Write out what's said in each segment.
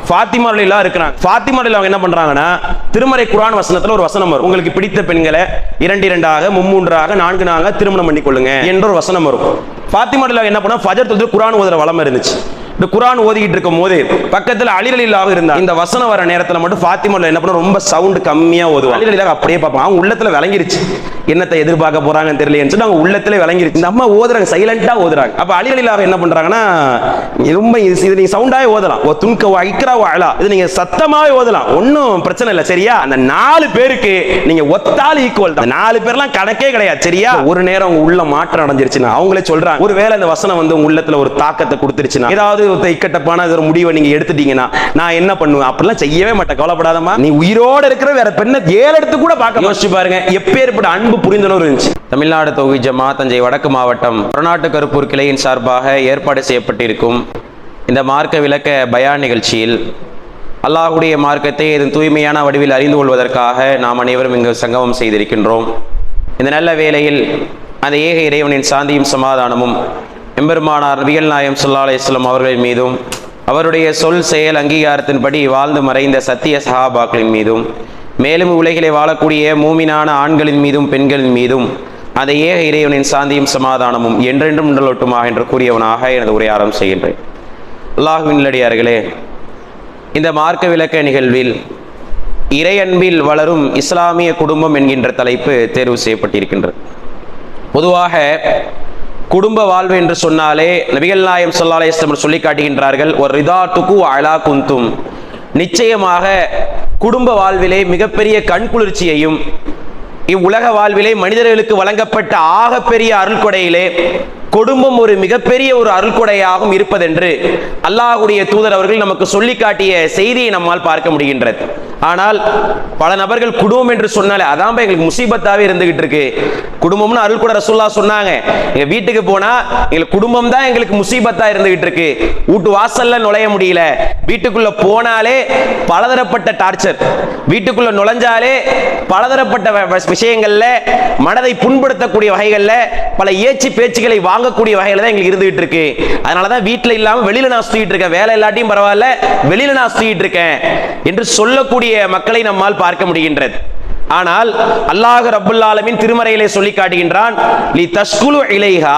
ஃபாத்திமா ரலியல்லாஹு இருக்கிறாங்க. ஃபாத்திமா ரலியல்லாஹு என்ன பண்றாங்கன்னா, திருமறை குர்ஆன் வசனத்துல ஒரு வசனம் வரும், உங்களுக்கு பிடித்த பெண்களை 2 மும்மூன்றாக 4 திருமணம் பண்ணி கொள்ளுங்க என்ற ஒரு வசனம் வரும். ஃபாத்திமா ரலியல்லாஹு என்ன பண்ணா, ஃபஜர் தொழுது குர்ஆன் ஓதுற வளமை இருந்துச்சு. இந்த குர்ஆன் ஓதிக்கிட்டு இருக்கும் போது பக்கத்துல அலி ரலியல்லாஹு இருந்தாங்க. இந்த வசனம் வர நேரத்துல மட்டும் ஃபாத்திமா ரலியல்லாஹு என்ன பண்ண, ரொம்ப சவுண்ட் கம்மியா ஓதுவாங்க. அலி ரலியல்லாஹு அப்படியே பார்ப்பாங்க. அவங்க உள்ளத்துல விளங்கிருச்சு, என்னத்தை எதிர்பார்க்க போறாங்கன்னு தெரியலன்னு சொல்லி அவங்க உள்ளத்துல விளங்கிருச்சு. இந்த அம்மா ஓதுறாங்க, சைலண்டா ஓதுறாங்க. அப்ப அலி ரலியல்லாஹு என்ன பண்றாங்கன்னா, ரொம்ப இது நீங்க சவுண்டாவே ஓதலாம், ஓ துன்க வைக்ரா வாலா, இது நீங்க சத்தமாவே ஓதலாம், ஒன்னும் பிரச்சனை இல்லை சரியா. அந்த 4 பேருக்கு நீங்க ஒத்தால் ஈக்குவல் தான். 4 பேர்லாம் கணக்கே கிடையாது சரியா. ஒரு நேரம் உங்க உள்ள மாற்றம் அடைஞ்சிருச்சுன்னா அவங்களே சொல்றாங்க, ஒருவேளை இந்த வசனம் வந்து உங்க உள்ளத்துல ஒரு தாக்கத்தை கொடுத்துருச்சுன்னா, ஏதாவது இக்கட்டப்பான ஒரு முடிவை நீங்க எடுத்துட்டீங்கன்னா நான் என்ன பண்ணுவேன், அப்படிலாம் செய்யவே மாட்டேன், கவலைப்படாதமா. நீ உயிரோட இருக்கிற வேற பெண்ணை 7 எடுத்து கூட பார்க்க யோசிச்சு பாருங்க, எப்பேற்பட்ட அன்பு புரிந்துணர்வு இருந்துச்சு. தமிழ்நாடு தௌஹீத் ஜமாஅத் தஞ்சை வடக்கு மாவட்டம் கொரநாட்டு கருப்பூர் கிளையின் சார்பாக ஏற்பாடு செய்யப்பட்டிருக்கும் இந்த மார்க்க விளக்க பயான் நிகழ்ச்சியில் அல்லாஹ்வுடைய மார்க்கத்தை இதன் தூய்மையான வடிவில் அறிந்து கொள்வதற்காக நாம் அனைவரும் இங்கு சங்கமம் செய்திருக்கின்றோம். இந்த நல்ல வேளையில் அந்த ஏக இறைவனின் சாந்தியும் சமாதானமும் எம்பெருமானார் நபிகள் நாயகம் ஸல்லல்லாஹு அலைஹி வஸல்லம் அவர்கள் மீதும், அவருடைய சொல் செயல் அங்கீகாரத்தின்படி வாழ்ந்து மறைந்த சத்திய சஹாபாக்களின் மீதும், மேலும் உலகிலே வாழக்கூடிய மூமினான ஆண்களின் மீதும் பெண்களின் மீதும் அந்த ஏக இறைவனின் சாந்தியும் சமாதானமும் என்றென்றும் நிழலொட்டுமாக என்று கூறியவனாக எனது உரை ஆரம்பம் செய்கின்றேன். அல்லாஹ்வின் நல்லடியார்களே, இந்த மார்க்க விளக்க நிகழ்வில் இறை அன்பில் வளரும் இஸ்லாமிய குடும்பம் என்கின்ற தலைப்பு தேர்வு செய்யப்பட்டிருக்கின்றது. பொதுவாக குடும்ப வாழ்வு என்று சொன்னாலே நபிகள் நாயகம் ஸல்லல்லாஹு அலைஹி வஸல்லம் சொல்லி காட்டுகின்றார்கள், ஒரு ரிதாத்துக்கு அலா குந்தும், நிச்சயமாக குடும்ப வாழ்விலே மிகப்பெரிய கண்குளிர்ச்சியையும் இவ்வுலக வாழ்விலே மனிதர்களுக்கு வழங்கப்பட்ட ஆகப்பெரிய அருள்கொடையிலே குடும்பம் ஒரு மிகப்பெரிய ஒரு அருள்கொடையாகவும் இருப்பதென்று அல்லாஹ்வுடைய தூதர் அவர்கள் நமக்கு சொல்லி காட்டிய செய்தியை நம்மால் பார்க்க முடிகின்றது. ஆனால் பல நபர்கள் குடும்பம் என்று சொன்னாலே அதான் எங்களுக்கு முசீபத்தாவே இருந்துகிட்டு இருக்கு, குடும்பம்னு அருள்கொடை ரசூலுல்லாஹ் சொன்னாங்க, எங்க வீட்டுக்கு போனா எங்களுக்கு குடும்பம் தான் எங்களுக்கு முசீபத்தா இருந்துகிட்டு இருக்கு, வீட்டு வாசல்ல நுழைய முடியல, வீட்டுக்குள்ள போனாலே பலதரப்பட்ட டார்ச்சர், வீட்டுக்குள்ள நுழைஞ்சாலே பலதரப்பட்ட விஷயங்கள்ல மனதை புண்படுத்தக்கூடிய வகைகள்ல பல ஏச்சி பேச்சுக்களை வாங்கக்கூடிய வகையில தான் எங்களுக்கு இருந்துகிட்டு இருக்கு. அதனாலதான் வீட்டுல இல்லாம வெளியில நான் சுத்திட்டு இருக்கேன், வேலை இல்லாட்டியும் பரவாயில்ல வெளியில நான் சுத்திட்டு இருக்கேன் என்று சொல்லக்கூடிய மக்களை நம்மால் பார்க்க முடிகின்றது. ஆனால் அல்லாஹ் ரப்புல் ஆலமீன் திருமறையிலே சொல்லி காட்டுகின்றான், லி தஸ்குலு இலைஹா,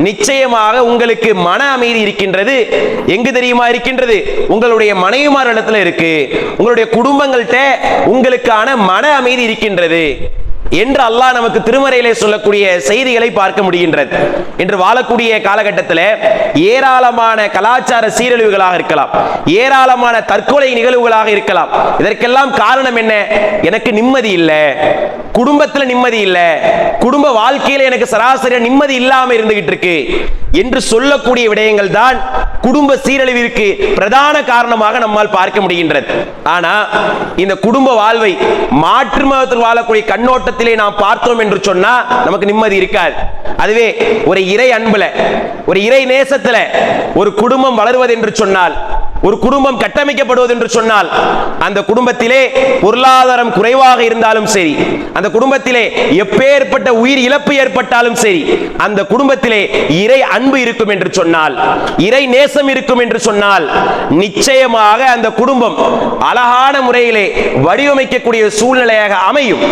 நிச்சயமாக உங்களுக்கு மன அமைதி இருக்கின்றது. எங்கு தெரியுமா இருக்கின்றது? உங்களுடைய மனைவிமாரிடத்துல இருக்கு, உங்களுடைய குடும்பங்கள்ட்ட உங்களுக்கான மன அமைதி இருக்கின்றது என்று அல்லாஹ் நமக்கு திருமறையிலே சொல்லக்கூடிய செய்திகளை பார்க்க முடிகின்றது. என்று வாழக்கூடிய காலகட்டத்தில் ஏராளமான கலாச்சார சீரழிவுகளாக இருக்கலாம், ஏராளமான தற்கொலை நிகழ்வுகளாக இருக்கலாம். இதற்கெல்லாம் காரணம் என்ன? எனக்கு நிம்மதி இல்லை, குடும்பத்தில் நிம்மதி இல்லை, குடும்ப வாழ்க்கையில் எனக்கு சராசரி நிம்மதி இல்லாம இருந்துகிட்டு இருக்கு என்று சொல்லக்கூடிய விடயங்கள் தான் குடும்ப சீரழிவிற்கு பிரதான காரணமாக நம்மால் பார்க்க முடிகின்றது. ஆனா இந்த குடும்ப வாழ்வை மாற்று மதத்தில் வாழக்கூடிய கண்ணோட்டத்திலே நாம் பார்த்தோம் என்று சொன்னா நமக்கு நிம்மதி இருக்காது. அதுவே ஒரு இறை அன்புல, ஒரு இறை நேசத்துல ஒரு குடும்பம் வளருவது என்று சொன்னால், ஒரு குடும்பம் கட்டமைக்கப்படுவது என்று சொன்னால், அந்த குடும்பத்திலே பொருளாதாரம் குறைவாக இருந்தாலும் சரி, அந்த குடும்பத்திலே எப்பேற்பட்ட உயிர் இழப்பு ஏற்பட்டாலும் சரி, அந்த குடும்பத்திலே இறை அன்பு இருக்கும் என்று சொன்னால், இறை நேசம் இருக்கும் என்று சொன்னால், நிச்சயமாக அந்த குடும்பம் அழகான முறையிலே வடிவமைக்கக்கூடிய சூழ்நிலையாக அமையும்.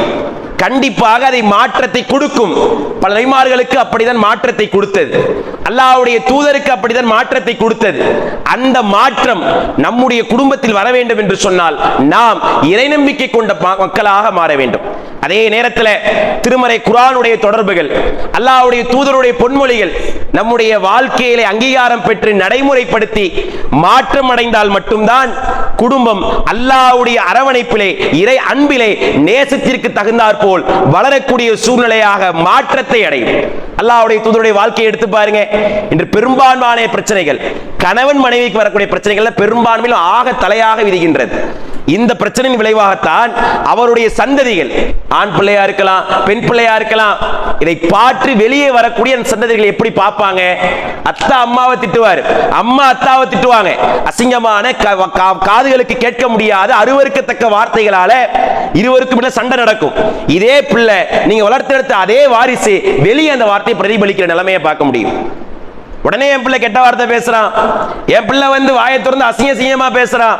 கண்டிப்பாக அதை மாற்றத்தை கொடுக்கும். பல நபிமார்களுக்கு அப்படிதான் மாற்றத்தை கொடுத்தது, அல்லாஹ்வுடைய தூதருக்கு அப்படிதான் மாற்றத்தை கொடுத்தது. அந்த மாற்றம் நம்முடைய குடும்பத்தில் வர வேண்டும் என்று சொன்னால் நாம் இறை நம்பிக்கை கொண்ட மக்களாக மாற வேண்டும். அதே நேரத்தில் திருமறை குர்ஆனுடைய தொடர்புகள், அல்லாஹ்வுடைய தூதருடைய பொன்மொழிகள் நம்முடைய வாழ்க்கையிலே அங்கீகாரம் பெற்று நடைமுறைப்படுத்தி மாற்றம் அடைந்தால் மட்டும்தான் குடும்பம் அல்லாஹ்வுடைய அரவணைப்பிலே, இறை அன்பிலே, நேசத்திற்கு தகுந்தாற்போல் வளரக்கூடிய சூழ்நிலையாக மாற்றத்தை அடையும். அல்லாஹ்வுடைய தூதருடைய வாழ்க்கையை எடுத்து பாருங்க. இன்று பெரும்பான்மையான பிரச்சனைகள், கணவன் மனைவிக்கு வரக்கூடிய பிரச்சனைகள் பெரும்பான்மையில் ஆக தலையாக விதிக்கின்றது. இந்த பிரச்சனையின் விளைவாகத்தான் அவருடைய சந்ததிகள், ஆண் பிள்ளையா இருக்கலாம், பெண் பிள்ளையா இருக்கலாம், இதை பாற்று வெளியே வரக்கூடிய சந்ததிகள் எப்படி பார்ப்பாங்க? அத்தா அம்மாவை திட்டுவார், அம்மா அத்தாவை திட்டுவாங்க. அசிங்கமான காதுகளுக்கு கேட்க முடியாத அருவருக்கத்தக்க வார்த்தைகளால இருவருக்கும் சண்டை நடக்கும். இதே பிள்ளை நீங்க வளர்த்தெடுத்த அதே வாரிசு வெளியே அந்த வார்த்தையை பிரதிபலிக்கிற நிலைமையை பார்க்க முடியும். உடனே என் பிள்ளை கெட்ட வார்த்தை பேசுறான், என் பிள்ளை வந்து வாயை திறந்து அசிங்க அசிங்கமா பேசுறான்.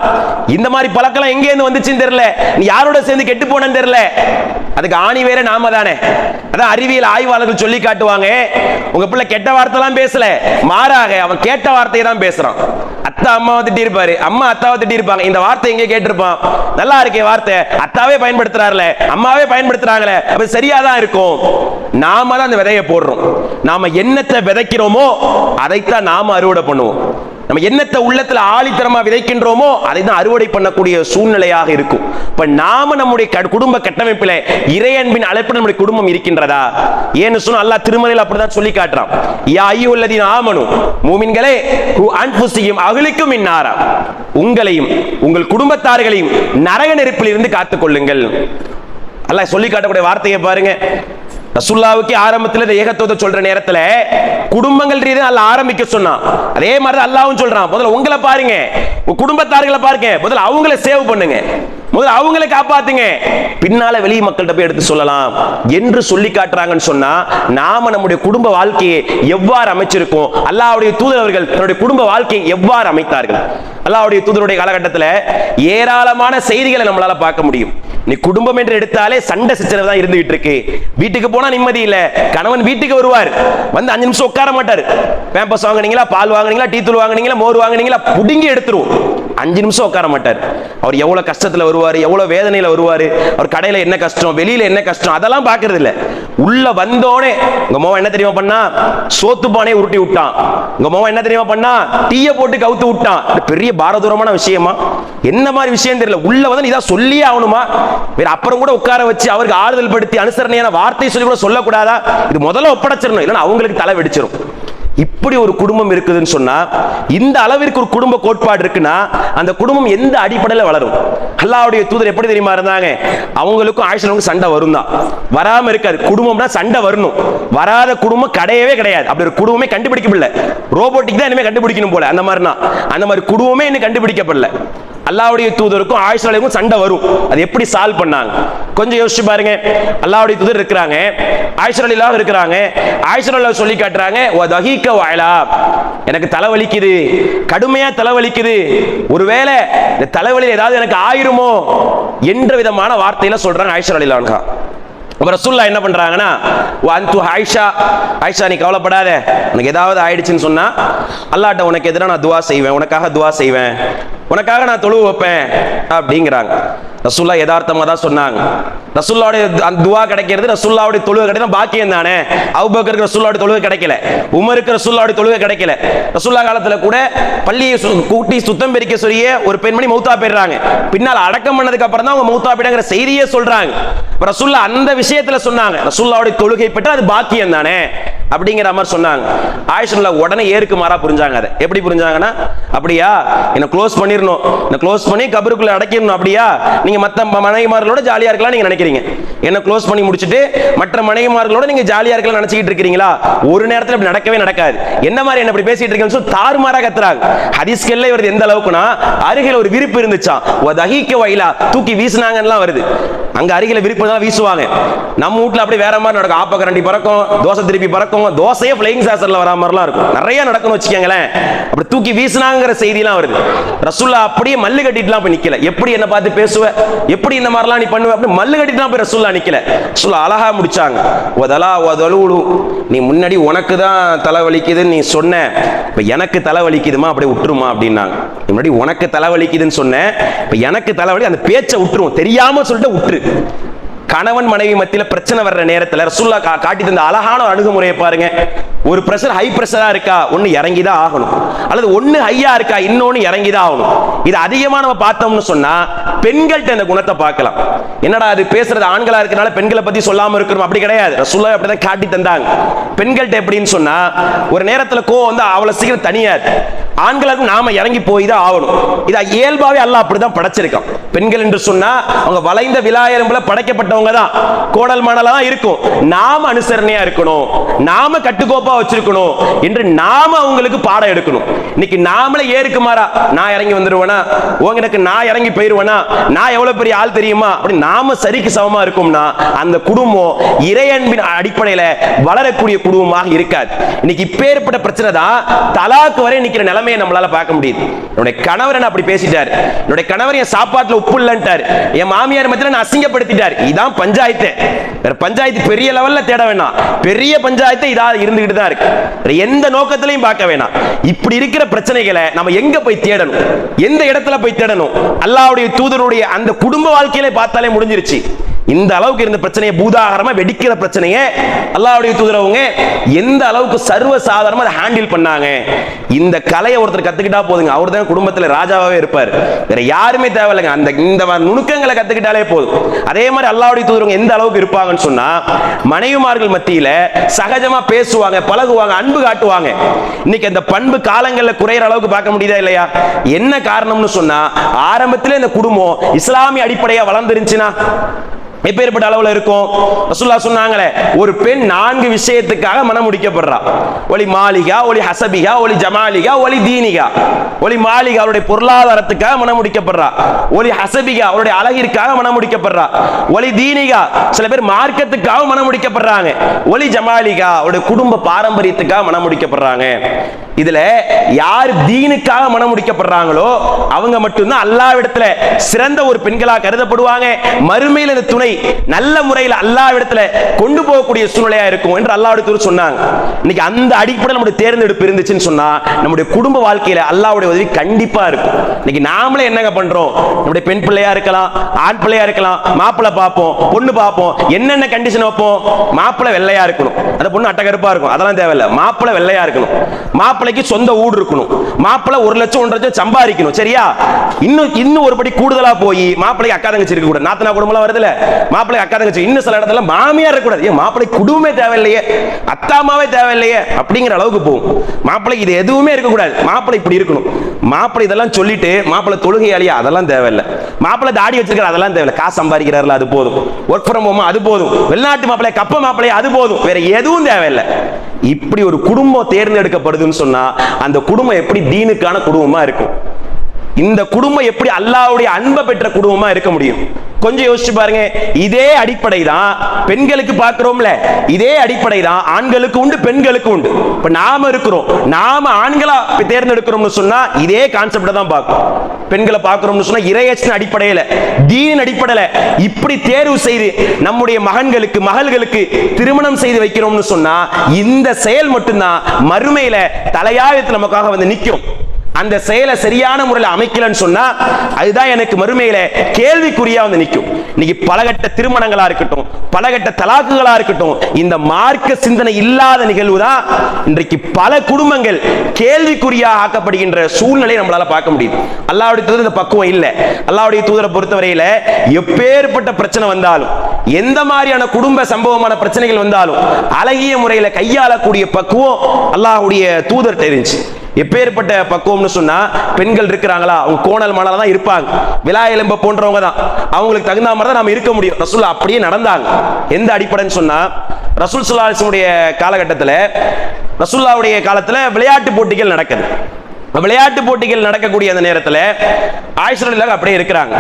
இந்த மாதிரி பழக்கம் எங்க இருந்து வந்துச்சுன்னு தெரியல, நீ யாரோட சேர்ந்து கெட்டு போனன்னு தெரியல. அதுக்கு ஆணி வேற நாம தானே. அதான் அறிவியல் ஆய்வாளர்கள் சொல்லி காட்டுவாங்க, உங்க பிள்ளை கெட்ட வார்த்தை எல்லாம் பேசல, மாறாக அவன் கேட்ட வார்த்தையை தான் பேசுறான். அத்தா அம்மாவை திட்டி இருப்பாரு, அம்மா அத்தாவை திட்டி இருப்பாங்க. இந்த வார்த்தை எங்கே கேட்டிருப்பான், நல்லா இருக்கே வார்த்தை, அத்தாவே பயன்படுத்துறாருல, அம்மாவே பயன்படுத்துறாங்களே, அப்ப சரியாதான் இருக்கும். நாம தான் அந்த விதையை போடுறோம். நாம என்னத்தை விதைக்கிறோமோ அதைத்தான் நாம அறுவடை பண்ணுவோம். நம்ம என்னத்தை உள்ளத்துல ஆழித்தரமா விதைக்கின்றோமோ அதை தான் அறுவடை பண்ணக்கூடிய சூழ்நிலையாக இருக்கும். இப்ப நாம நம்முடைய குடும்ப கட்டமைப்பில இறையன்பின் அழைப்பு நம்முடைய குடும்பம் இருக்கின்றதா? ஏன்னு சொன்னா அல்லாஹ் திருமறையில் அப்படிதான் சொல்லி காட்டுறான். யா அய்யுஹல்லதீன ஆமனு, மூமின்களே, ஹு அன்ஃபுஸிஹிம் அஹ்லிக்கும் மின்னாரா, உங்களையும் உங்கள் குடும்பத்தார்களையும் நரக நெருப்பில் இருந்து காத்துக் கொள்ளுங்கள். அல்லாஹ் சொல்லி காட்டக்கூடிய வார்த்தையை பாருங்க. ரசூலுல்லாஹ்வுக்கு ஆரம்பத்தில் இந்த ஏகத்துவத்தை சொல்ற நேரத்துல குடும்பங்கள் ரீதியா அல்லாஹ் ஆரம்பிக்க சொன்னான். அதே மாதிரி அல்லாஹ்வும் சொல்றான், முதல்ல உங்களை பாருங்க, உங்க குடும்பத்தார்களை பாருங்க, முதல்ல அவங்களை சேவ் பண்ணுங்க, முதல்ல அவங்களை காப்பாத்துங்க, பின்னால வெளி மக்கள்கிட்ட போய் எடுத்து சொல்லலாம் என்று சொல்லி காட்டுறாங்கன்னு சொன்னா, நாம நம்முடைய குடும்ப வாழ்க்கையை எவ்வாறு அமைச்சிருக்கோம், அல்லாஹ்வுடைய தூதர் அவர்கள் தன்னுடைய குடும்ப வாழ்க்கையை எவ்வாறு அமைத்தார்கள். அல்லாஹ்வுடைய தூதருடைய காலகட்டத்தில் ஏராளமான செய்திகளை நம்மளால பார்க்க முடியும். நீ குடும்பம் என்று எடுத்தாலே சண்டை சச்சரவு தான் இருந்துகிட்டு இருக்கு. வீட்டுக்கு போனா நிம்மதி இல்ல. கணவன் வீட்டுக்கு வருவார், வந்து 5 நிமிஷம் உட்கார மாட்டார். பேம்பஸ் வாங்குனீங்களா, பால் வாங்குனீங்களா, டீ தூள் வாங்குனீங்களா, மோர் வாங்குனீங்களா, புடுங்கி எடுத்துருவோம். 5 நிமிஷம் உட்கார மாட்டார். அவர் எவ்வளவு கஷ்டத்துல வருவாரு, எவ்வளவு வேதனையில வருவாரு, அவர் கடையில என்ன கஷ்டம், வெளியில என்ன கஷ்டம், அதெல்லாம் பாக்குறது இல்ல. உள்ள வந்தோடனே உங்க மோவன் என்ன தெரியுமா பண்ணா, சோத்து பானையை உருட்டி விட்டான். உங்க மோவன் என்ன தெரியுமா பண்ணா, டீய போட்டு கவுத்து விட்டான். பெரிய பாரதூரமான விஷயமா, என்ன மாதிரி விஷயம் தெரியல. உள்ள வந்து இதான் சொல்லியே ஆகணுமா, வேற அப்புறம் கூட உட்கார வச்சு அவருக்கு ஆறுதல் படுத்தி அனுசரணையான வார்த்தை சொல்லி கூட சொல்லக்கூடாதா? இது முதல்ல ஒப்படைச்சிடணும், இல்லைன்னா அவங்களுக்கு தலை வெடிச்சிடும். இப்படி ஒரு குடும்பம் இருக்குதுன்னு சொன்னா, இந்த அளவிற்கு ஒரு குடும்ப கோட்பாடு இருக்குன்னா அந்த குடும்பம் எந்த அடிப்படையில் வளரும்? அல்லாஹ்வுடைய தூதர் எப்படி தெரியுமா இருந்தாங்க? அவங்களுக்கும் ஆயிஷாவுக்கும் சண்டை வரும் தான், வராம இருக்காது. குடும்பம்னா சண்டை வரணும், வராத குடும்பம் கிடையவே கிடையாது. அப்படி ஒரு குடும்பமே கண்டுபிடிக்கப்படல. ரோபோட்டிக் தான் இனிமே கண்டுபிடிக்கணும் போல, அந்த மாதிரினா அந்த மாதிரி குடும்பமே இன்னும் கண்டுபிடிக்கப்படல. அல்லாஹ்வுடைய தூதருக்கும் ஆயிஷாவுக்கும் சண்டை வரும். அது எப்படி சால்வ் பண்ணாங்க கொஞ்சம் யோசிச்சு பாருங்க. அல்லாஹ்வுடைய தூதர் இருக்கிறாங்க, ஆயிஷா ரலியல்லாஹு இருக்கிறாங்க. ஆயிஷா ரலியல்லாஹு சொல்லி காட்டுறாங்க, வதஹீக வஅலா, எனக்கு தலைவலிக்குது, கடுமையா தலைவலிக்குது, ஒருவேளை இந்த தலைவலியில் ஏதாவது எனக்கு ஆயிருமோ என்ற விதமான வார்த்தையில சொல்றாங்க ஆயிஷா ரலியல்லாஹு அன்ஹா. ரசூலுல்லாஹ் என்ன பண்றாங்கன்னா, வஅன்து ஆயிஷா, ஆயிஷா நீ கவலைப்படாத, உனக்கு ஏதாவது ஆயிடுச்சுன்னு சொன்னா அல்லாஹ்ட்ட உனக்கு எதிராக நான் துஆ செய்வேன், உனக்காக துஆ செய்வேன், உனக்காக நான் தொழுவு வைப்பேன் அப்படிங்கிறாங்க. ரசூலுல்லாஹ் யதார்த்தமா தான் சொன்னாங்க. ரசூலுல்லாஹ்வுடைய அந்த துஆ கிடைக்கிறது, ரசூலுல்லாஹ்வுடைய தொழுகை கிடைக்கிறது பாக்கியம் தானே. அபூபக்கருக்கு ரசூலுல்லாஹ்வுடைய தொழுகை கிடைக்கல, உமருக்கு ரசூலுல்லாஹ்வுடைய தொழுகை கிடைக்கல. ரசூலுல்லாஹ் காலத்துல கூட பள்ளியை கூட்டி சுத்தம் பெருக்க சொல்லிய ஒரு பெண்மணி மௌத்தா போயிடுறாங்க. பின்னால் அடக்கம் பண்ணதுக்கு அப்புறம் தான் அவங்க மௌத்தா போயிட்டாங்கிற செய்தியே சொல்றாங்க. ரசூலுல்லாஹ் அந்த விஷயத்துல சொன்னாங்க, ரசூலுல்லாஹ்வுடைய தொழுகை பெற்ற அது பாக்கியம் தானே அப்படிங்கிற மாதிரி சொன்னாங்க. ஆயிஷா ரலியல்லாஹு உடனே ஏருக்கு மாறா புரிஞ்சாங்க. அதை எப்படி புரிஞ்சாங்கன்னா, அப்படியா என்ன க்ளோஸ் பண்ணிரணும், என்ன க்ளோஸ் பண்ணி கபருக்குள்ள அடக்கிடணும், அப்படியா நீங்க மற்ற மனைவிமார்களோட ஜாலியா இருக்கலாம் நீங்க நினைக்கிறீங்க, என்ன க்ளோஸ் பண்ணி முடிச்சிட்டு மற்ற மனைவிமார்களோட நீங்க ஜாலியா இருக்கலாம் நினைச்சிட்டு இருக்கீங்களா? ஒரு நேரத்தில் அப்படி நடக்கவே நடக்காது. என்ன மாதிரி என்ன இப்படி பேசிட்டு இருக்கீங்கன்னு சொல்லி தாறுமாறா கத்துறாங்க. ஹதீஸ்கள்ல வருது எந்த அளவுக்குனா, அருகில ஒரு விரிப்பு இருந்துச்சாம், வதஹீக வஅலா, தூக்கி வீசினாங்கலாம் வருது. அங்க அருகில விரிப்பு தான் வீசுவாங்க. நம்ம வீட்டுல அப்படி வேற மாதிரி நடக்கும், ஆப்ப கரண்டி பறக்கும், தோசை திருப்பி பறக்கும், தோசையே ஃப்ளையிங் சாசர்ல வர மாதிரிலாம் இருக்கும், நிறைய நடக்கும்னு வச்சுக்கோங்களேன். அப்படி தூக்கி வீசினாங்கிற செய்திலாம் வருது. ரசூலுல்லாஹ் அப்படியே மல்லு கட்டிட்டுலாம் போய் நிக்கல. எப்படி என்ன பார்த்து பேசுவ, எப்படி இந்த மாதிரிலாம் நீ பண்ணுவ, அப்படி மல்லு கட்டிட்டுலாம் போய் ரசூலுல்லாஹ் நிக்கல. ரசூலுல்லாஹ் அழகா முடிச்சாங்க, வதலா வதலூலு, நீ முன்னாடி உனக்கு தான் தலைவலிக்குதுன்னு நீ சொன்ன, இப்ப எனக்கு தலைவலிக்குதுமா, அப்படியே விட்டுருமா அப்படின்னாங்க. முன்னாடி உனக்கு தலைவலிக்குதுன்னு சொன்ன, இப்ப எனக்கு தலைவலி, அந்த பேச்சை விட்டுருவோம், தெரியாம சொல்லிட்டு விட்டுரு. கணவன் மனைவி மத்தியில பிரச்சனை வர்ற நேரத்தில் ரசூலுல்லாஹ் காட்டி தந்த அழகான ஒரு அணுகுமுறையை பாருங்க. ஒரு பிரஷர் ஹை பிரஷரா இருக்கா, ஒன்னு இறங்கிதான் ஆகணும், அல்லது ஒன்னு ஹையா இருக்கா, இன்னொன்னு இறங்கிதான் ஆகணும். இது அதிகமா நம்ம பார்த்தோம்னு சொன்னா பெண்கள்கிட்ட இந்த குணத்தை பார்க்கலாம். என்னடா அது பேசுறது ஆண்களா இருக்கனால பெண்களை பத்தி சொல்லாம இருக்கணும், அப்படி கிடையாது. ரசூலுல்லாஹ் அப்படிதான் காட்டி தந்தாங்க. பெண்கள்கிட்ட எப்படின்னு சொன்னா, ஒரு நேரத்துல கோவம் வந்து அவ்வளவு சீக்கிரம் தனியாது, ஆண்களுக்கு நாம இறங்கி போய் தான் ஆகணும். இதை இயல்பாவே அல்லாஹ் அப்படிதான் படைச்சிருக்கான். பெண்கள் என்று சொன்னா அவங்க வளைந்த விலாயரம்புல படைக்கப்பட்டவங்க தான், கோடல் மணலா இருக்கும். நாம அனுசரணையா இருக்கணும், நாம கட்டுக்கோப்பா வச்சிருக்கணும் என்று நாம அவங்களுக்கு பாடம் எடுக்கணும். இன்னைக்கு நாமளே ஏறுக்கு மாறா நான் இறங்கி வந்துருவேனா, உங்களுக்கு நான் இறங்கி போயிருவேனா, நான் எவ்வளவு பெரிய ஆள் தெரியுமா அப்படி நாம சரிக்கு சமமா இருக்கும்னா அந்த குடும்பம் இறையன்பின் அடிப்படையில வளரக்கூடிய குடும்பமாக இருக்காது. இன்னைக்கு இப்பேற்பட்ட பிரச்சனை தான் தலாக்கு வரை நிக்கிற நிலைமையை நம்மளால பார்க்க முடியுது. என்னுடைய கணவர் என்ன அப்படி பேசிட்டார், என்னுடைய கணவர் என் சாப்பாட்டுல உப்பு இல்லன்ட்டார், என் மாமியார் மத்தியில நான் அசிங்கப்படுத்திட்டார். இதான் பஞ்சாயத்து. வேற பஞ்சாயத்து பெரிய லெவல்ல தேட வேணாம், பெரிய பஞ்சாயத்து இதா இருந்துகிட்டு தான் இருக்கு. எந்த நோக்கத்திலையும் பார்க்க வேணாம். இப்படி இருக்கிற பிரச்சனைகளை நம்ம எங்க போய் தேடணும், எந்த இடத்துல போய் தேடணும்? அல்லாஹ்வுடைய தூதருடைய அந்த குடும்ப வாழ்க்கையில பார்த்தாலே முடிஞ்சிருச்சு. இந்த அளவுக்கு இருந்த பிரச்சனையை பூதாகரமா வெடிக்கிற பிரச்சனையை அல்லாஹ்வுடைய தூதரவங்க எந்த அளவுக்கு சர்வ சாதாரணமா அதை ஹேண்டில் பண்ணாங்க. இந்த கலையை ஒருத்தர் கத்துக்கிட்டா போதுங்க, அவர் தான் குடும்பத்துல ராஜாவே இருப்பார், வேற யாருமே தேவையில்லைங்க. அந்த இந்த நுணுக்கங்களை கத்துக்கிட்டாலே போதும். அதே மாதிரி அல்லாஹ்வுடைய தூதரவங்க எந்த அளவுக்கு இருப்பாங்கன்னு சொன்னா மனைவிமார்கள் மத்தியில சகஜமா பேசுவாங்க, பழகுவாங்க, அன்பு காட்டுவாங்க. இன்னைக்கு அந்த பண்பு காலங்கள்ல குறையிற அளவுக்கு பார்க்க முடியுதா இல்லையா? என்ன காரணம்னு சொன்னா ஆரம்பத்திலே இந்த குடும்பம் இஸ்லாமிய அடிப்படையா வளர்ந்துருந்துச்சுன்னா எப்பேற்பட்ட அளவுல இருக்கும்? ரசூலுல்லாஹ் சொன்னாங்களே, ஒரு பெண் 4 விஷயத்துக்காக மனம் முடிக்கப்படுறா. ஒலி மாலிகா, ஒலி ஹசபிகா, ஒலி ஜமாலிகா, ஒலி தீனிகா. ஒலி மாலிகா அவருடைய பொருளாதாரத்துக்காக மனம் முடிக்கப்படுறா. ஒலி ஹசபிகா அவருடைய அழகிற்காக மனம் முடிக்கப்படுறா. ஒலி தீனிகா சில பேர் மார்க்கத்துக்காக மனம் முடிக்கப்படுறாங்க. ஒலி ஜமாலிகா அவருடைய குடும்ப பாரம்பரியத்துக்காக மனம் முடிக்கப்படுறாங்க. இதுல யார் தீனுக்காக மனம் முடிக்கப்படுறாங்களோ அவங்க மட்டும்தான் அல்லாஹ்விடத்துல சிறந்த ஒரு பெண்களா கருதப்படுவாங்க. மறுமையில் இந்த துணை நல்ல முறையில் அல்லாஹ்விடத்துல கொண்டு போகக்கூடிய சூழ்நிலையா இருக்கும் என்று அல்லாஹ்வுடைய தூதர் சொன்னாங்க. இன்னைக்கு அந்த அடிப்படையில் நம்முடைய தேர்ந்தெடுப்பு இருந்துச்சுன்னு சொன்னா நம்முடைய குடும்ப வாழ்க்கையில அல்லாஹ்வுடைய உதவி கண்டிப்பா இருக்கும். இன்னைக்கு நாமளே என்னங்க பண்றோம்? நம்முடைய பெண் பிள்ளையா இருக்கலாம், ஆண் பிள்ளையா இருக்கலாம், மாப்பிள்ளை பார்ப்போம், பொண்ணு பார்ப்போம், என்னென்ன கண்டிஷன் வைப்போம்? மாப்பிள்ளை வெள்ளையா இருக்கணும், அந்த பொண்ணு அட்டகருப்பா இருக்கும், அதெல்லாம் தேவையில்லை. மாப்பிள்ளை வெள்ளையா இருக்கணும், மாப்பிள்ளைக்கு சொந்த ஊடு இருக்கணும், மாப்பிள்ளை 1 லட்சம் 1.5 லட்சம் சம்பாதிக்கணும். சரியா? இன்னும் ஒரு படி கூடுதலா போய் மாப்பிள்ளைக்கு அக்கா தங்கச்சி இருக்க கூடாது. நாத்தனா குடும்பம் வருதுல, மாப்பிள்ளை அக்கா தங்கச்சி, இன்னும் சில இடத்துல மாமியார் இருக்கக்கூடாது. ஏன் மாப்பிள்ளை குடும்பமே தேவையில்லையே, அத்தாமாவே தேவையில்லையே அப்படிங்கிற அளவுக்கு போகும். மாப்பிள்ளைக்கு இது எதுவுமே இருக்கக்கூடாது, மாப்பிள்ளை இப்படி இருக்கணும். மாப்பிள்ளை இதெல்லாம் சொல்லிட்டு மாப்பிள்ளை தொழுகையாளியா அதெல்லாம் தேவையில்லை. மாப்பிள்ளை தாடி வச்சிருக்காரு அதெல்லாம் தேவையில்லை. காசு சம்பாதிக்கிறாருல அது போதும். ஒர்க் ஃப்ரம் ஹோம் அது போதும். வெளிநாட்டு மாப்பிள்ளை கப்ப மாப்பிள்ளை அது போதும். வேற எதுவும் தேவையில்லை. இப்படி ஒரு குடும்பம் தேர்ந்தெடுக்கப்படுதுன்னு சொன்னா அந்த குடும்பம் எப்படி தீனுக்கான குடும்பமா இருக்கும்? இந்த குடும்பம் எப்படி அல்லாஹ்வுடைய அன்பை பெற்ற குடும்பமா இருக்க முடியும்? கொஞ்சம் யோசிச்சு பாருங்க. இதே அடிப்படை தான் பெண்களுக்கு பார்க்கிறோம்ல, இதே அடிப்படை தான் ஆண்களுக்கு உண்டு, பெண்களுக்கு உண்டு. இப்ப நாம இருக்கிறோம், நாம ஆண்களா தேர்ந்தெடுக்கிறோம்னு சொன்னா இதே கான்செப்ட் தான் பார்க்கும். பெண்களை பார்க்கிறோம்னு சொன்னா இறையச்சின் அடிப்படையில, தீனின் அடிப்படையில இப்படி தேர்வு செய்து நம்முடைய மகன்களுக்கு மகள்களுக்கு திருமணம் செய்து வைக்கிறோம்னு சொன்னா இந்த செயல் மட்டும்தான் மறுமையில தலையாயத்தில் நமக்காக வந்து நிற்கும். அந்த செயலை சரியான முறையில் அமைக்கலன்னு சொன்னா அதுதான் எனக்கு மறுமையில கேள்விக்குறியா வந்து நிற்கும். இன்னைக்கு பலகட்ட திருமணங்களா இருக்கட்டும், பலகட்ட தலாக்குகளா இருக்கட்டும், இந்த மார்க்க சிந்தனை இல்லாத நிகழ்வு தான் இன்றைக்கு பல குடும்பங்கள் கேள்விக்குறியா ஆக்கப்படுகின்ற சூழ்நிலை நம்மளால பார்க்க முடியுது. அல்லாஹ்வுடைய தூதர் இந்த பக்குவம் இல்லை. அல்லாஹ்வுடைய தூதரை பொறுத்தவரையில எப்பேற்பட்ட பிரச்சனை வந்தாலும், எந்த மாதிரியான குடும்ப சம்பவமான பிரச்சனைகள் வந்தாலும் அழகிய முறையில கையாளக்கூடிய பக்குவம் அல்லாஹ்வுடைய தூதர்கிட்ட இருந்துச்சு. எப்பேற்பட்ட பக்குவம்னு சொன்னா பெண்கள் இருக்கிறாங்களா அவங்க கோணல் மணல தான் இருப்பாங்க, விலா எலும்ப போன்றவங்க தான், அவங்களுக்கு தகுந்த மாதிரி தான் நாம இருக்க முடியும். ரசூல் அப்படியே நடந்தாங்க. எந்த அடிப்படைன்னு சொன்னா ரசூல் ஸல்லல்லாஹு அலைஹி வஸல்லம் காலகட்டத்தில், ரசூலுல்லாஹ்வுடைய காலத்துல விளையாட்டு போட்டிகள் நடக்குது. விளையாட்டு போட்டிகள் நடக்கக்கூடிய அந்த நேரத்தில் ஆயிஷா ரலியல்லாஹு அப்படியே இருக்கிறாங்க.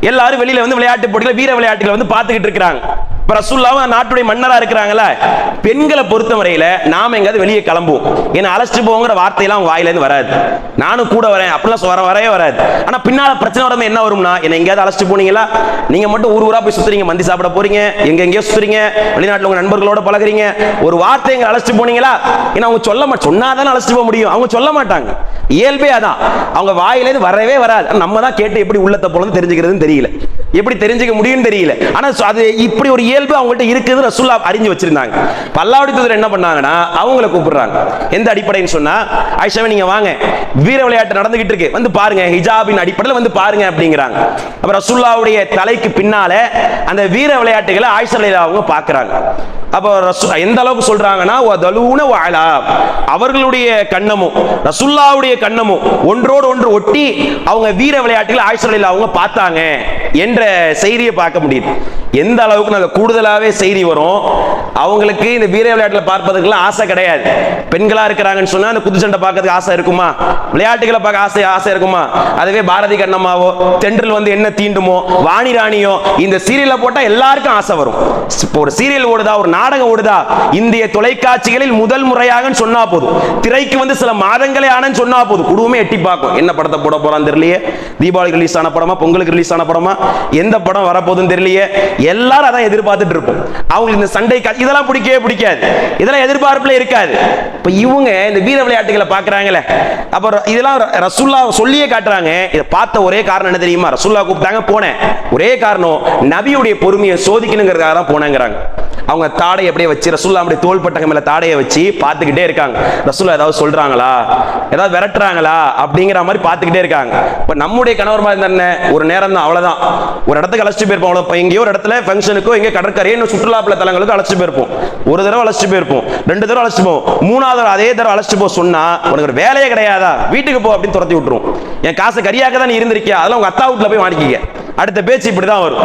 எல்லாரும் வெளியில வந்து விளையாட்டு போட்டிகள், வீர விளையாட்டுகளை வந்து பார்த்துக்கிட்டு இருக்கிறாங்க. ரசூலுல்லாஹ் நாட்டுடைய மன்னரா இருக்கிறாங்களா, பெண்களை பொறுத்தவரையில நாம எங்காவது வெளியே கிளம்புவோம், ஏன்னா அழைச்சிட்டு போங்கிற வார்த்தையெல்லாம் அவங்க வாயில இருந்து வராது. நானும் கூட வரேன் அப்படிலாம் வரவே வராது. ஆனா பின்னால பிரச்சனை வராம என்ன வரும்னா, என்ன எங்கேயாவது அழைச்சிட்டு போனீங்களா, நீங்க மட்டும் ஊரா போய் சுத்துறீங்க, மந்தி சாப்பிட போறீங்க, எங்கெங்கயோ சுத்துறீங்க, வெளிநாட்டுல உங்க நண்பர்களோட பழகுறீங்க, ஒரு வார்த்தை எங்க அழைச்சிட்டு போனீங்களா, ஏன்னா அவங்க சொன்னாதான் அழைச்சிட்டு போக முடியும். அவங்க சொல்ல மாட்டாங்க, இயல்பே அதான், அவங்க வாயில இருந்து வரவே வராது. நம்ம தான் கேட்டு எப்படி உள்ளத்தை போல தெரிஞ்சுக்கிறதுன்னு தெரியல, எப்படி தெரிஞ்சுக்க முடியும்னு தெரியல. ஆனா அது இப்படி ஒரு இயல்பு அவங்கள்ட்ட இருக்குது ரசூலுல்லாஹ் அறிஞ்சு வச்சிருந்தாங்க. அல்லாஹ்வுடைய தூதர் என்ன பண்ணாங்கன்னா அவங்கள கூப்பிடுறாங்க. எந்த அடிப்படைன்னு சொன்னா, ஆயிஷாவே நீங்க வாங்க, வீர விளையாட்டு நடந்துகிட்டு இருக்கு, வந்து பாருங்க, ஹிஜாபின் அடிப்படையில் வந்து பாருங்க அப்படிங்கிறாங்க. அப்ப ரசூலுல்லாஹ்வுடைய தலைக்கு பின்னால அந்த வீர விளையாட்டுகளை ஆயிஷா ரலியல்லாஹு அவங்க பார்க்கறாங்க. அப்ப எந்த அளவுக்கு சொல்றாங்கன்னா, அவர்களுடைய கண்ணமும் ரசூலுல்லாஹ்வுடைய கண்ணமும் ஒன்றோடு ஒன்று ஒட்டி அவங்க வீர விளையாட்டுகள் ஆயிஷா அவங்க பார்த்தாங்க என்ற செய்தியை பார்க்க முடியுது. எந்த அளவுக்கு நல்ல கூடுதலாவே செய்தி வரும். அவங்களுக்கு இந்த வீர விளையாட்டுல பார்ப்பதற்கெல்லாம் ஆசை கிடையாது. பெண்களா இருக்கிறாங்கன்னு சொன்னா அந்த குத்துச்சண்டை பார்க்கறதுக்கு ஆசை இருக்குமா? விளையாட்டுகளை பார்க்க ஆசை இருக்குமா? அதுவே பாரதி கண்ணம்மாவோ தென்றல் வந்து என்ன தீண்டுமோ வாணி ராணியோ இந்த சீரியல்ல போட்டா எல்லாருக்கும் ஆசை வரும். ஒரு சீரியல் ஓடுதா, ஒரு நாடகம் ஓடுதா, இந்திய தொலைக்காட்சிகளில் முதல் முறையாக சொன்னா போதும், திரைக்கு வந்து சில மாதங்களே ஆனன்னு சொன்னா போதும், குடும்பமே எட்டி பார்க்கும். என்ன படத்தை போட போறான்னு தெரியலையே, தீபாவளிக்கு ரிலீஸ் ஆன படமா, பொங்கலுக்கு ரிலீஸ் ஆன படமா, எந்த படம் வரப்போகுதுன்னு தெரியலையே, எல்லாரும் அதான் எதிர்பார்த்துட்டு இருப்போம். அவங்களுக்கு இந்த சண்டை இதெல்லாம் பிடிக்கவே பிடிக்காது, இதெல்லாம் எதிர்பார்ப்புல இருக்காது. இப்ப இவங்க இந்த வீர விளையாட்டுகளை பாக்குறாங்களே, அப்புறம் இதெல்லாம் ரசூல்லா சொல்லியே காட்டுறாங்க. இதை பார்த்த ஒரே காரணம் என்ன தெரியுமா? ரசூல்லா கூப்பிட்டாங்க, போனேன். ஒரே காரணம் நபியுடைய பொறுமையை சோதிக்கணுங்கிறதுக்காக தான் போனேங்கிறாங்க. அவங்க தாடையை அப்படியே வச்சு ரசூல்லா அப்படியே தோள்பட்டக மேல தாடையை வச்சு பார்த்துக்கிட்டே இருக்காங்க. ரசூல்லா ஏதாவது சொல்றாங்களா, ஏதாவது விரட்டுறாங்களா அப்படிங்கிற மாதிரி பார்த்துக்கிட்டே இருக்காங்க. இப்ப நம்முடைய கணவர் மாதிரி தானே, ஒரு நேரம் தான், அவ்வளவுதான். ஒரு இடத்துக்கு அழைச்சிட்டு போயிருப்போம், எங்கேயோ ஒரு இடத்துல ஃபங்க்ஷனுக்கோ எங்கே கடற்கரையோ சுற்றுலா தலங்களுக்கு அழைச்சிட்டு போயிருப்போம். ஒரு தடவை அழைச்சிட்டு போயிருப்போம், 2 தடவை அழைச்சிட்டு போவோம், 3வது அதே தடவை அழைச்சிட்டு போ சொன்னா உனக்கு ஒரு வேலையே கிடையாதா, வீட்டுக்கு போ அப்படின்னு துரத்தி விட்டுரும். என் காசை கரியாக்க தான் நீ இருந்திருக்கியா, அதெல்லாம் உங்க அத்தா வீட்டுல போய் வாங்கிக்க. அடுத்த பேச்சு இப்படிதான் வரும்.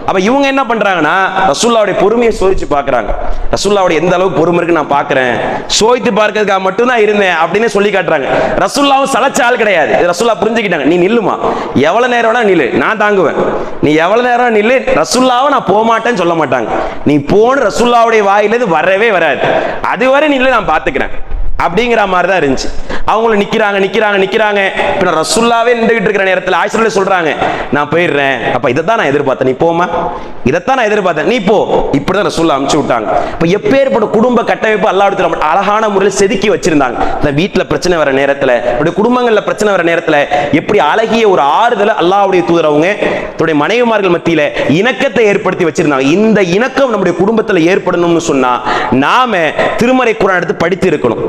அப்ப இவங்க என்ன பண்றாங்கன்னா ரசூலுல்லாஹ்வுடைய பொறுமையை சோதிச்சு பார்க்கறாங்க. ரசூலுல்லாஹ்வுடைய எந்த அளவுக்கு பொறுமை இருக்கு நான் பார்க்கறேன், சோதித்து பார்க்கிறதுக்காக மட்டும் தான் இருந்தேன் அப்படின்னு சொல்லி காட்டுறாங்க. ரசூலுல்லாஹ் சலச்ச ஆள் கிடையாது. ரசூலுல்லாஹ் புரிஞ்சுக்கிட்டாங்க, நீ நில்லுமா, எவ்வளவு நேரம் வேணா நில்லு, நான் தாங்குவேன், நீ எவ்வளவு நேரம் நில்லு, ரசூலுல்லாஹ்வை நான் போக மாட்டேன்னு சொல்ல மாட்டாங்க. நீ போன ரசூலுல்லாஹ்வுடைய வாயிலிருந்து வரவே வராது, அதுவரை நில்லு, நான் பார்த்துக்கிறேன் அப்படிங்கிற மாதிரி தான் இருந்துச்சு. அவங்களும் நிக்கிறாங்க. இப்ப ரசூலுல்லாஹ்வே நின்றுகிட்டு இருக்கிற நேரத்தில் ஆயிஷா சொல்றாங்க, நான் போயிடுறேன். அப்ப இதைத்தான் நான் எதிர்பார்த்தேன், நீ போமா, இதைத்தான் நான் எதிர்பார்த்தேன், நீ போ. இப்படிதான் ரசூலுல்லாஹ் அனுப்பிச்சு விட்டாங்க. இப்ப எப்பேற்பட்ட குடும்ப கட்டமைப்பு அல்லாஹ் அழகான முறையில் செதுக்கி வச்சிருந்தாங்க. இந்த வீட்டுல பிரச்சனை வர நேரத்துல, இப்படி குடும்பங்கள்ல பிரச்சனை வர நேரத்துல எப்படி அழகிய ஒரு ஆறுதலை அல்லாஹ்வுடைய தூதர் அவங்க தன்னுடைய மனைவிமார்கள் மத்தியில இணக்கத்தை ஏற்படுத்தி வச்சிருந்தாங்க. இந்த இணக்கம் நம்முடைய குடும்பத்துல ஏற்படணும்னு சொன்னா நாம திருமறை குர்ஆன் எடுத்து படித்து இருக்கணும்,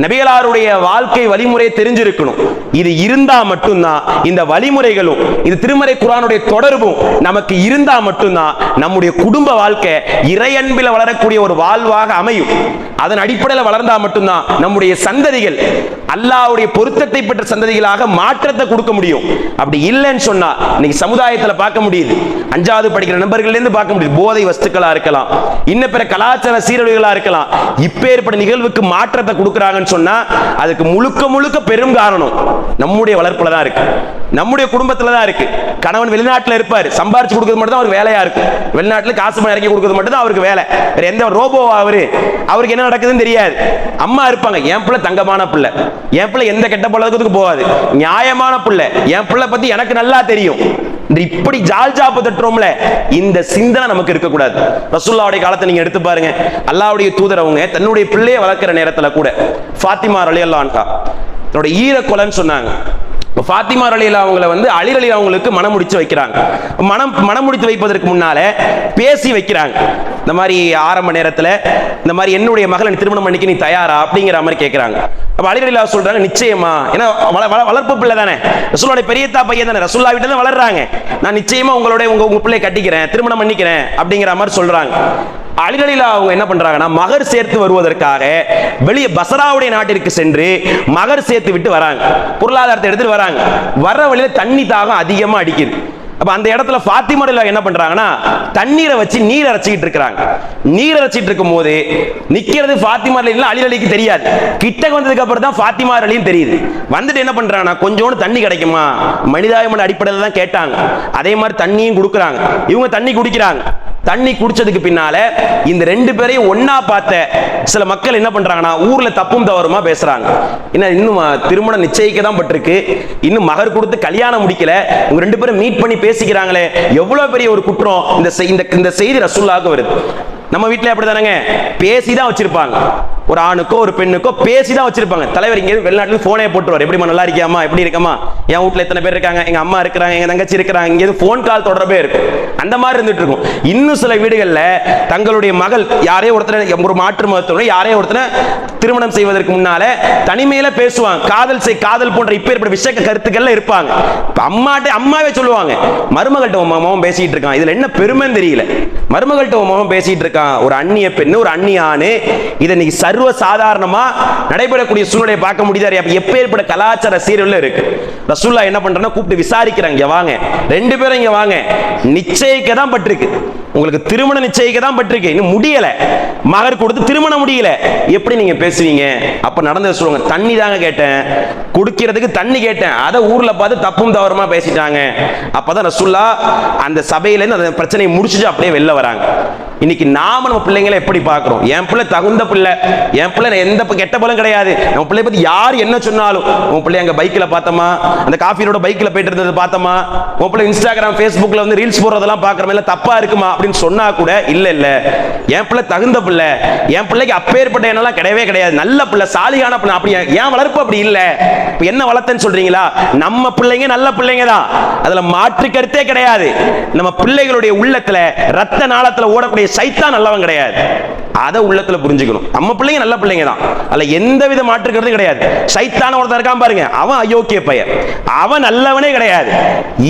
நபிகளாருடைய வாழ்க்கை வழிமுறையை தெரிஞ்சிருக்கணும். இது இருந்தா மட்டும்தான் இந்த வழிமுறைகளும் இந்த திருமறை குர்ஆனுடைய தொடர்பும் நமக்கு இருந்தா மட்டும்தான் நம்முடைய குடும்ப வாழ்க்கை இறையன்பில் வளரக்கூடிய ஒரு வாழ்வாக அமையும். அதன் அடிப்படையில் வளர்ந்தா மட்டும்தான் நம்முடைய சந்ததிகள் அல்லாஹ்வுடைய பொருத்தத்தை பெற்ற சந்ததிகளாக மாற்றத்தை கொடுக்க முடியும். அப்படி இல்லைன்னு சொன்னா இன்னைக்கு சமுதாயத்துல பார்க்க முடியுது, 5வது படிக்கிற நண்பர்கள்ல இருந்து பார்க்க முடியுது, போதை வஸ்துக்களா இருக்கலாம், இன்ன பிற கலாச்சார சீரழிவுகளா இருக்கலாம், இப்பேற்பட்ட நிகழ்வுக்கு மாற்றத்தை கொடுக்குறாங்கன்னு சொன்னா அதுக்கு முழுக்க பெரும் காரணம் நம்முடைய வளர்ப்புல தான் இருக்கு, நம்முடைய குடும்பத்துல தான் இருக்கு. கணவன் வெளிநாட்டுல இருப்பாரு, சம்பாரிச்சு கொடுக்கிறது மட்டும் தான் அவருக்கு வேலையா இருக்கு, வெளிநாட்டுல காசு பணம் இறக்கி கொடுக்கிறது மட்டும் தான் அவருக்கு வேலை, வேற எந்த ரோபோ அவருக்கு என்ன நடக்குதுன்னு தெரியாது. அம்மா இருப்பாங்க, என் பிள்ளை தங்கமான பிள்ளை, என் பிள்ளை எந்த கெட்ட பழக்கத்துக்கு போகாது, நியாயமான பிள்ளை, என் பிள்ளை பத்தி எனக்கு நல்லா தெரியும். இப்படி ஜால்ஜாப்பு தட்டுறோம்ல, இந்த சிந்தனை நமக்கு இருக்கக்கூடாது. ரசூலுல்லாஹ்வுடைய காலத்தை நீங்க எடுத்து பாருங்க, அல்லாஹ்வுடைய தூதர் அவங்க தன்னுடைய பிள்ளையை வளர்க்கிற நேரத்துல கூட ஃபாத்திமா ரலியல்லாஹு அன்ஹா தன்னுடைய ஈரக்கொலைன்னு சொன்னாங்க. ஃபாத்திமா ரலியல்லாஹு அவங்களை வந்து அலி ரலியல்லாஹு அவங்களுக்கு மனம் முடிச்சு வைக்கிறாங்க. மனம் முடித்து வைப்பதற்கு முன்னால பேசி வைக்கிறாங்க. இந்த மாதிரி ஆரம்ப நேரத்தில் இந்த மாதிரி என்னுடைய மகளை திருமணம் பண்ணிக்க நீ தயாரா அப்படிங்கிற மாதிரி கேட்கிறாங்க. அப்ப அலி ரலியல்லாஹு சொல்றாங்க, நிச்சயமா, ஏன்னா வளர்ப்பு பிள்ளை தானே, ரசூலுல்லாஹ்வுடைய பெரியத்தா பையன் தானே, ரசூலுல்லாஹ் வீட்டுல தான் வளர்றாங்க, நான் நிச்சயமா உங்க பிள்ளையை கட்டிக்கிறேன், திருமணம் பண்ணிக்கிறேன் அப்படிங்கிற மாதிரி சொல்றாங்க. அலி ரலியல்லாஹு அவங்க என்ன பண்றாங்கன்னா மகர் சேர்த்து வருவதற்காக வெளியே பஸ்ராவுடைய நாட்டிற்கு சென்று மகர் சேர்த்து விட்டு வராங்க, பொருளாதாரத்தை எடுத்துட்டு வராங்க. வர்ற வழியில தண்ணி தாகம் அதிகமா அடிக்குது. அப்ப அந்த இடத்துல ஃபாத்திமா ரலியல்லாஹு என்ன பண்றாங்கன்னா தண்ணீரை வச்சு நீர் அரைச்சிட்டு இருக்காங்க. நீர் அரைச்சிட்டு இருக்கும் போது நிக்கிறது ஃபாத்திமா ரலியல்லாஹு அலி ரலிக்கு தெரியாது, கிட்ட வந்ததுக்கு அப்புறம் தான் ஃபாத்திமா ரலின்னு தெரியுது. வந்துட்டு என்ன பண்றாங்கன்னா கொஞ்சோண்டு தண்ணி கிடைக்குமா, மனிதாயமான அடிப்படையில் தான் கேட்டாங்க, அதே மாதிரி தண்ணியும் கொடுக்குறாங்க. இவங்க தண்ணி குடிக்கிறாங்க. தண்ணி குடிச்சதுக்கு பின்னால இந்த 2 பேரையும் ஒன்னா பார்த்த சில மக்கள் என்ன பண்றாங்கன்னா ஊர்ல தப்பும் தவறுமா பேசுறாங்க. என்ன இன்னும் திருமணம் நிச்சயிக்க தான் பட்டிருக்கு, இன்னும் மகர் கொடுத்து கல்யாணம் முடிக்கல, உங்க 2 பேரும் மீட் பண்ணி பேசிக்கிறாங்களே, எவ்வளவு பெரிய ஒரு குற்றம். இந்த செய்தி ரசூலுல்லாஹ்வுக்கு வருது. நம்ம வீட்டுல எப்படி தானங்க பேசிதான் வச்சிருப்பாங்க, ஒரு ஆணுக்கோ ஒரு பெண்ணுக்கோ பேசிதான் வச்சிருப்பாங்க. தலைவர் இங்க வெளிநாட்டுல போனே போட்டுருவார், எப்படிமா நல்லா இருக்கியாமா, எப்படி இருக்கமா, என் வீட்டுல எத்தனை பேர் இருக்காங்க, எங்க அம்மா இருக்கிறாங்க, எங்க தங்கச்சி இருக்கிறாங்க, இங்க போன் கால் தொடர்பே இருக்கு. அந்த மாதிரி இருந்துட்டு இருக்கும். இன்னும் சில வீடுகள்ல தங்களுடைய மகள் யாரையோ ஒருத்தர் ஒரு மாற்று மதத்தோட யாரையோ ஒருத்தர் திருமணம் செய்வதற்கு முன்னால தனிமையில பேசுவாங்க, காதல் போன்ற இப்பேற்பட்ட விஷய கருத்துக்கள்ல இருப்பாங்க. அம்மாவே சொல்லுவாங்க, மருமகள்கிட்ட மாமாவும் பேசிட்டு இருக்கான், இதுல என்ன பெருமைன்னு தெரியல, மருமகள்கிட்ட மாமாவும் பேசிட்டு இருக்கான், ஒரு அந்நிய பெண்ணு ஒரு அந்நிய ஆணு, இதை இன்னைக்கு சர்வ சாதாரணமா நடைபெறக்கூடிய சூழ்நிலையை பார்க்க முடியாது. எப்பேற்பட்ட கலாச்சார சீரழிவு இருக்கு. ரசூலுல்லாஹ் என்ன பண்றாங்கன்னா கூப்பிட்டு விசாரிக்கிறாங்க, இங்க வாங்க, ரெண்டு பேரும் இங்க வாங்க, நிச்சயிக்க தான் பட்டிருக்கு, உங்களுக்கு திருமணம் நிச்சயிக்க தான் பட்டிருக்கு, இன்னும் முடியல, மகர் கொடுத்து திருமணம் முடியல, எப்படி நீங்க பேசுவீங்க? அப்ப நடந்தது சொல்லுங்க. தண்ணி தாங்க கேட்டேன், குடிக்கிறதுக்கு தண்ணி கேட்டேன், அதை ஊர்ல பார்த்து தப்பும் தவறுமா பேசிட்டாங்க. அப்பதான் ரசூலுல்லாஹ் அந்த சபையில இருந்து அந்த பிரச்சனையை முடிச்சுட்டு அப்படியே வெளில வராங்க. இன்னைக்கு நாம நம்ம பிள்ளைங்களை எப்படி பார்க்கிறோம்? என் பிள்ளை தகுந்த பிள்ளை, என் பிள்ளை எந்த கெட்ட பலம் கிடையாது, நம்ம பிள்ளை பத்தி யார் என்ன சொன்னாலும், உன் பிள்ளை அங்க பைக்ல பார்த்தமா, அந்த காஃபியோட பைக்ல போயிட்டு இருந்தது பார்த்தமா, உன் பிள்ளை இன்ஸ்டாகிராம் ஃபேஸ்புக்ல வந்து ரீல்ஸ் போடுறதெல்லாம் பார்க்கறமே, இல்ல தப்பா இருக்குமா அப்படின்னு சொன்னா கூட இல்ல இல்ல என் பிள்ளை தகுந்த பிள்ளை, என் பிள்ளைக்கு அப்பேற்பட்ட என்னெல்லாம் கிடையவே கிடையாது, நல்ல பிள்ளை, சாலிகான பிள்ளை, அப்படி ஏன் வளர்ப்பு அப்படி இல்ல, என்ன வளர்த்தன்னு சொல்றீங்களா? நம்ம பிள்ளைங்க நல்ல பிள்ளைங்க தான், அதுல மாற்று கருத்தே கிடையாது. நம்ம பிள்ளைகளுடைய உள்ளத்துல ரத்த நாளத்துல ஓடக்கூடிய சைத்தான் நல்லவன் கிடையாது, அதை உள்ளத்துல புரிஞ்சுக்கணும். நம்ம பிள்ளைங்க நல்ல பிள்ளைங்க தான், அதுல எந்த வித மாற்று கருத்தும் கிடையாது. சைத்தான ஒருத்தன் இருக்கான் பாருங்க, அவன் அயோக்கிய பையன், அவன் நல்லவனே கிடையாது.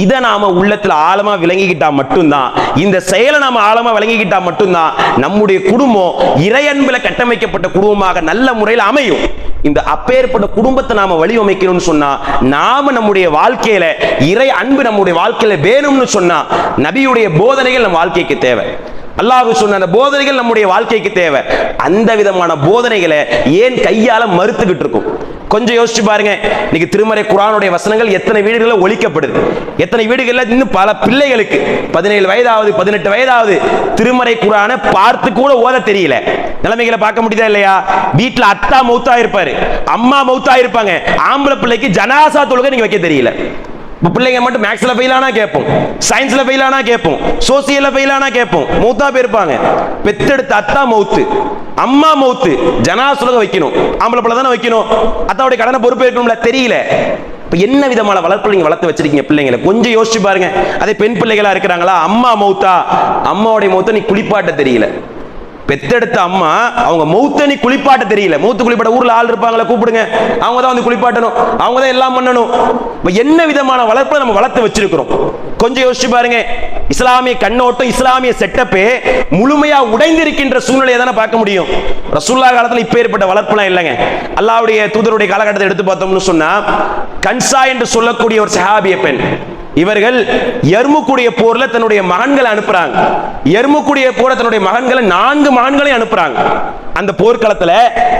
இதை நாம உள்ளத்துல ஆழமா விளங்கிக்கிட்டா மட்டும்தான், இந்த செயலை நாம ஆழமா விளங்கிக்கிட்டா மட்டும்தான் நம்முடைய குடும்பம் இறையன்பில கட்டமைக்கப்பட்ட குடும்பமாக நல்ல முறையில் அமையும். இந்த அப்பேற்பட்ட குடும்பத்தை நாம வடிவமைக்கணும்னு சொன்னா, நாம நம்முடைய வாழ்க்கையில இறை அன்பு நம்முடைய வாழ்க்கையில வேணும்னு சொன்னா, நபியுடைய போதனைகள் நம்ம வாழ்க்கைக்கு தேவை. அல்லாஹ் சொன்ன அந்த போதனைகள் நம்முடைய வாழ்க்கைக்கு தேவை. அந்த விதமான போதனைகளை ஏன் கையால மறுத்துக்கிட்டு இருக்கும்? கொஞ்சம் யோசிச்சு பாருங்க. இன்னைக்கு திருமறை குர்ஆனுடைய வசனங்கள் எத்தனை வீடுகளில் ஒலிக்கப்படுது, எத்தனை வீடுகளில் இன்னும் பல பிள்ளைகளுக்கு 17 வயதாவது 18 வயதாவது திருமறை குர்ஆனை பார்த்து கூட ஓத தெரியல நிலைமைகளை பார்க்க முடியுதா இல்லையா? வீட்டுல அத்தா மௌத்தா இருப்பாரு, அம்மா மௌத்தா இருப்பாங்க, ஆம்பளை பிள்ளைக்கு ஜனாசா தொழுகை நீங்க வைக்க தெரியல. பிள்ளைங்க மட்டும் மேக்ஸ்ல ஃபெயிலானா கேட்போம், சயின்ஸ்ல ஃபெயிலானா கேட்போம், சோசியல்ல ஃபெயிலானா கேட்போம், மௌத்தா போயிருப்பாங்க. பெத்தெடுத்த அத்தா மௌத்து, அம்மா மௌத்து, ஜனாசுலக வைக்கணும், ஆம்பளை பிள்ளை தானே வைக்கணும், அத்தாவுடைய கடனை பொறுப்பு இருக்கணும்ல, தெரியல. இப்ப என்ன விதமான வளர்ப்பு நீங்க வளர்த்து வச்சிருக்கீங்க பிள்ளைங்களை? கொஞ்சம் யோசிச்சு பாருங்க. அதே பெண் பிள்ளைகளா இருக்கிறாங்களா, அம்மா மௌத்தா, அம்மாவுடைய மௌத்த நீ குளிப்பாட்ட தெரியல. பெத்தெடுத்த அம்மா அவங்க மௌத்தனி குளிப்பாட்ட தெரியல. மௌத்து குளிப்பாட்ட ஊர்ல ஆள் இருப்பாங்களா, கூப்பிடுங்க, அவங்க தான் வந்து குளிப்பாட்டணும், அவங்க தான் எல்லாம் பண்ணணும். என்ன விதமான வளர்ப்பை நம்ம வளர்த்து வச்சிருக்கிறோம்? கொஞ்சம் யோசிச்சு பாருங்க. இஸ்லாமிய கண்ணோட்டம், இஸ்லாமிய செட்டப்பே முழுமையா உடைந்திருக்கின்ற சூழ்நிலையை தானே பார்க்க முடியும். ரசூலுல்லாஹ் காலத்துல இப்ப ஏற்பட்ட வளர்ப்புலாம் இல்லைங்க. அல்லாஹ்வுடைய தூதருடைய காலகட்டத்தை எடுத்து பார்த்தோம்னு சொன்னா, கன்சா என்று சொல்லக்கூடிய ஒரு சஹாபிய பெண், இவர்கள் யர்முக்குடைய போர்ல தன்னுடைய மகன்களை அனுப்புறாங்க. யர்முக்குடைய போர்ல தன்னுடைய மகன்களை 4 மகன்களை அனுப்புறாங்க. அந்த போர்க்களத்துல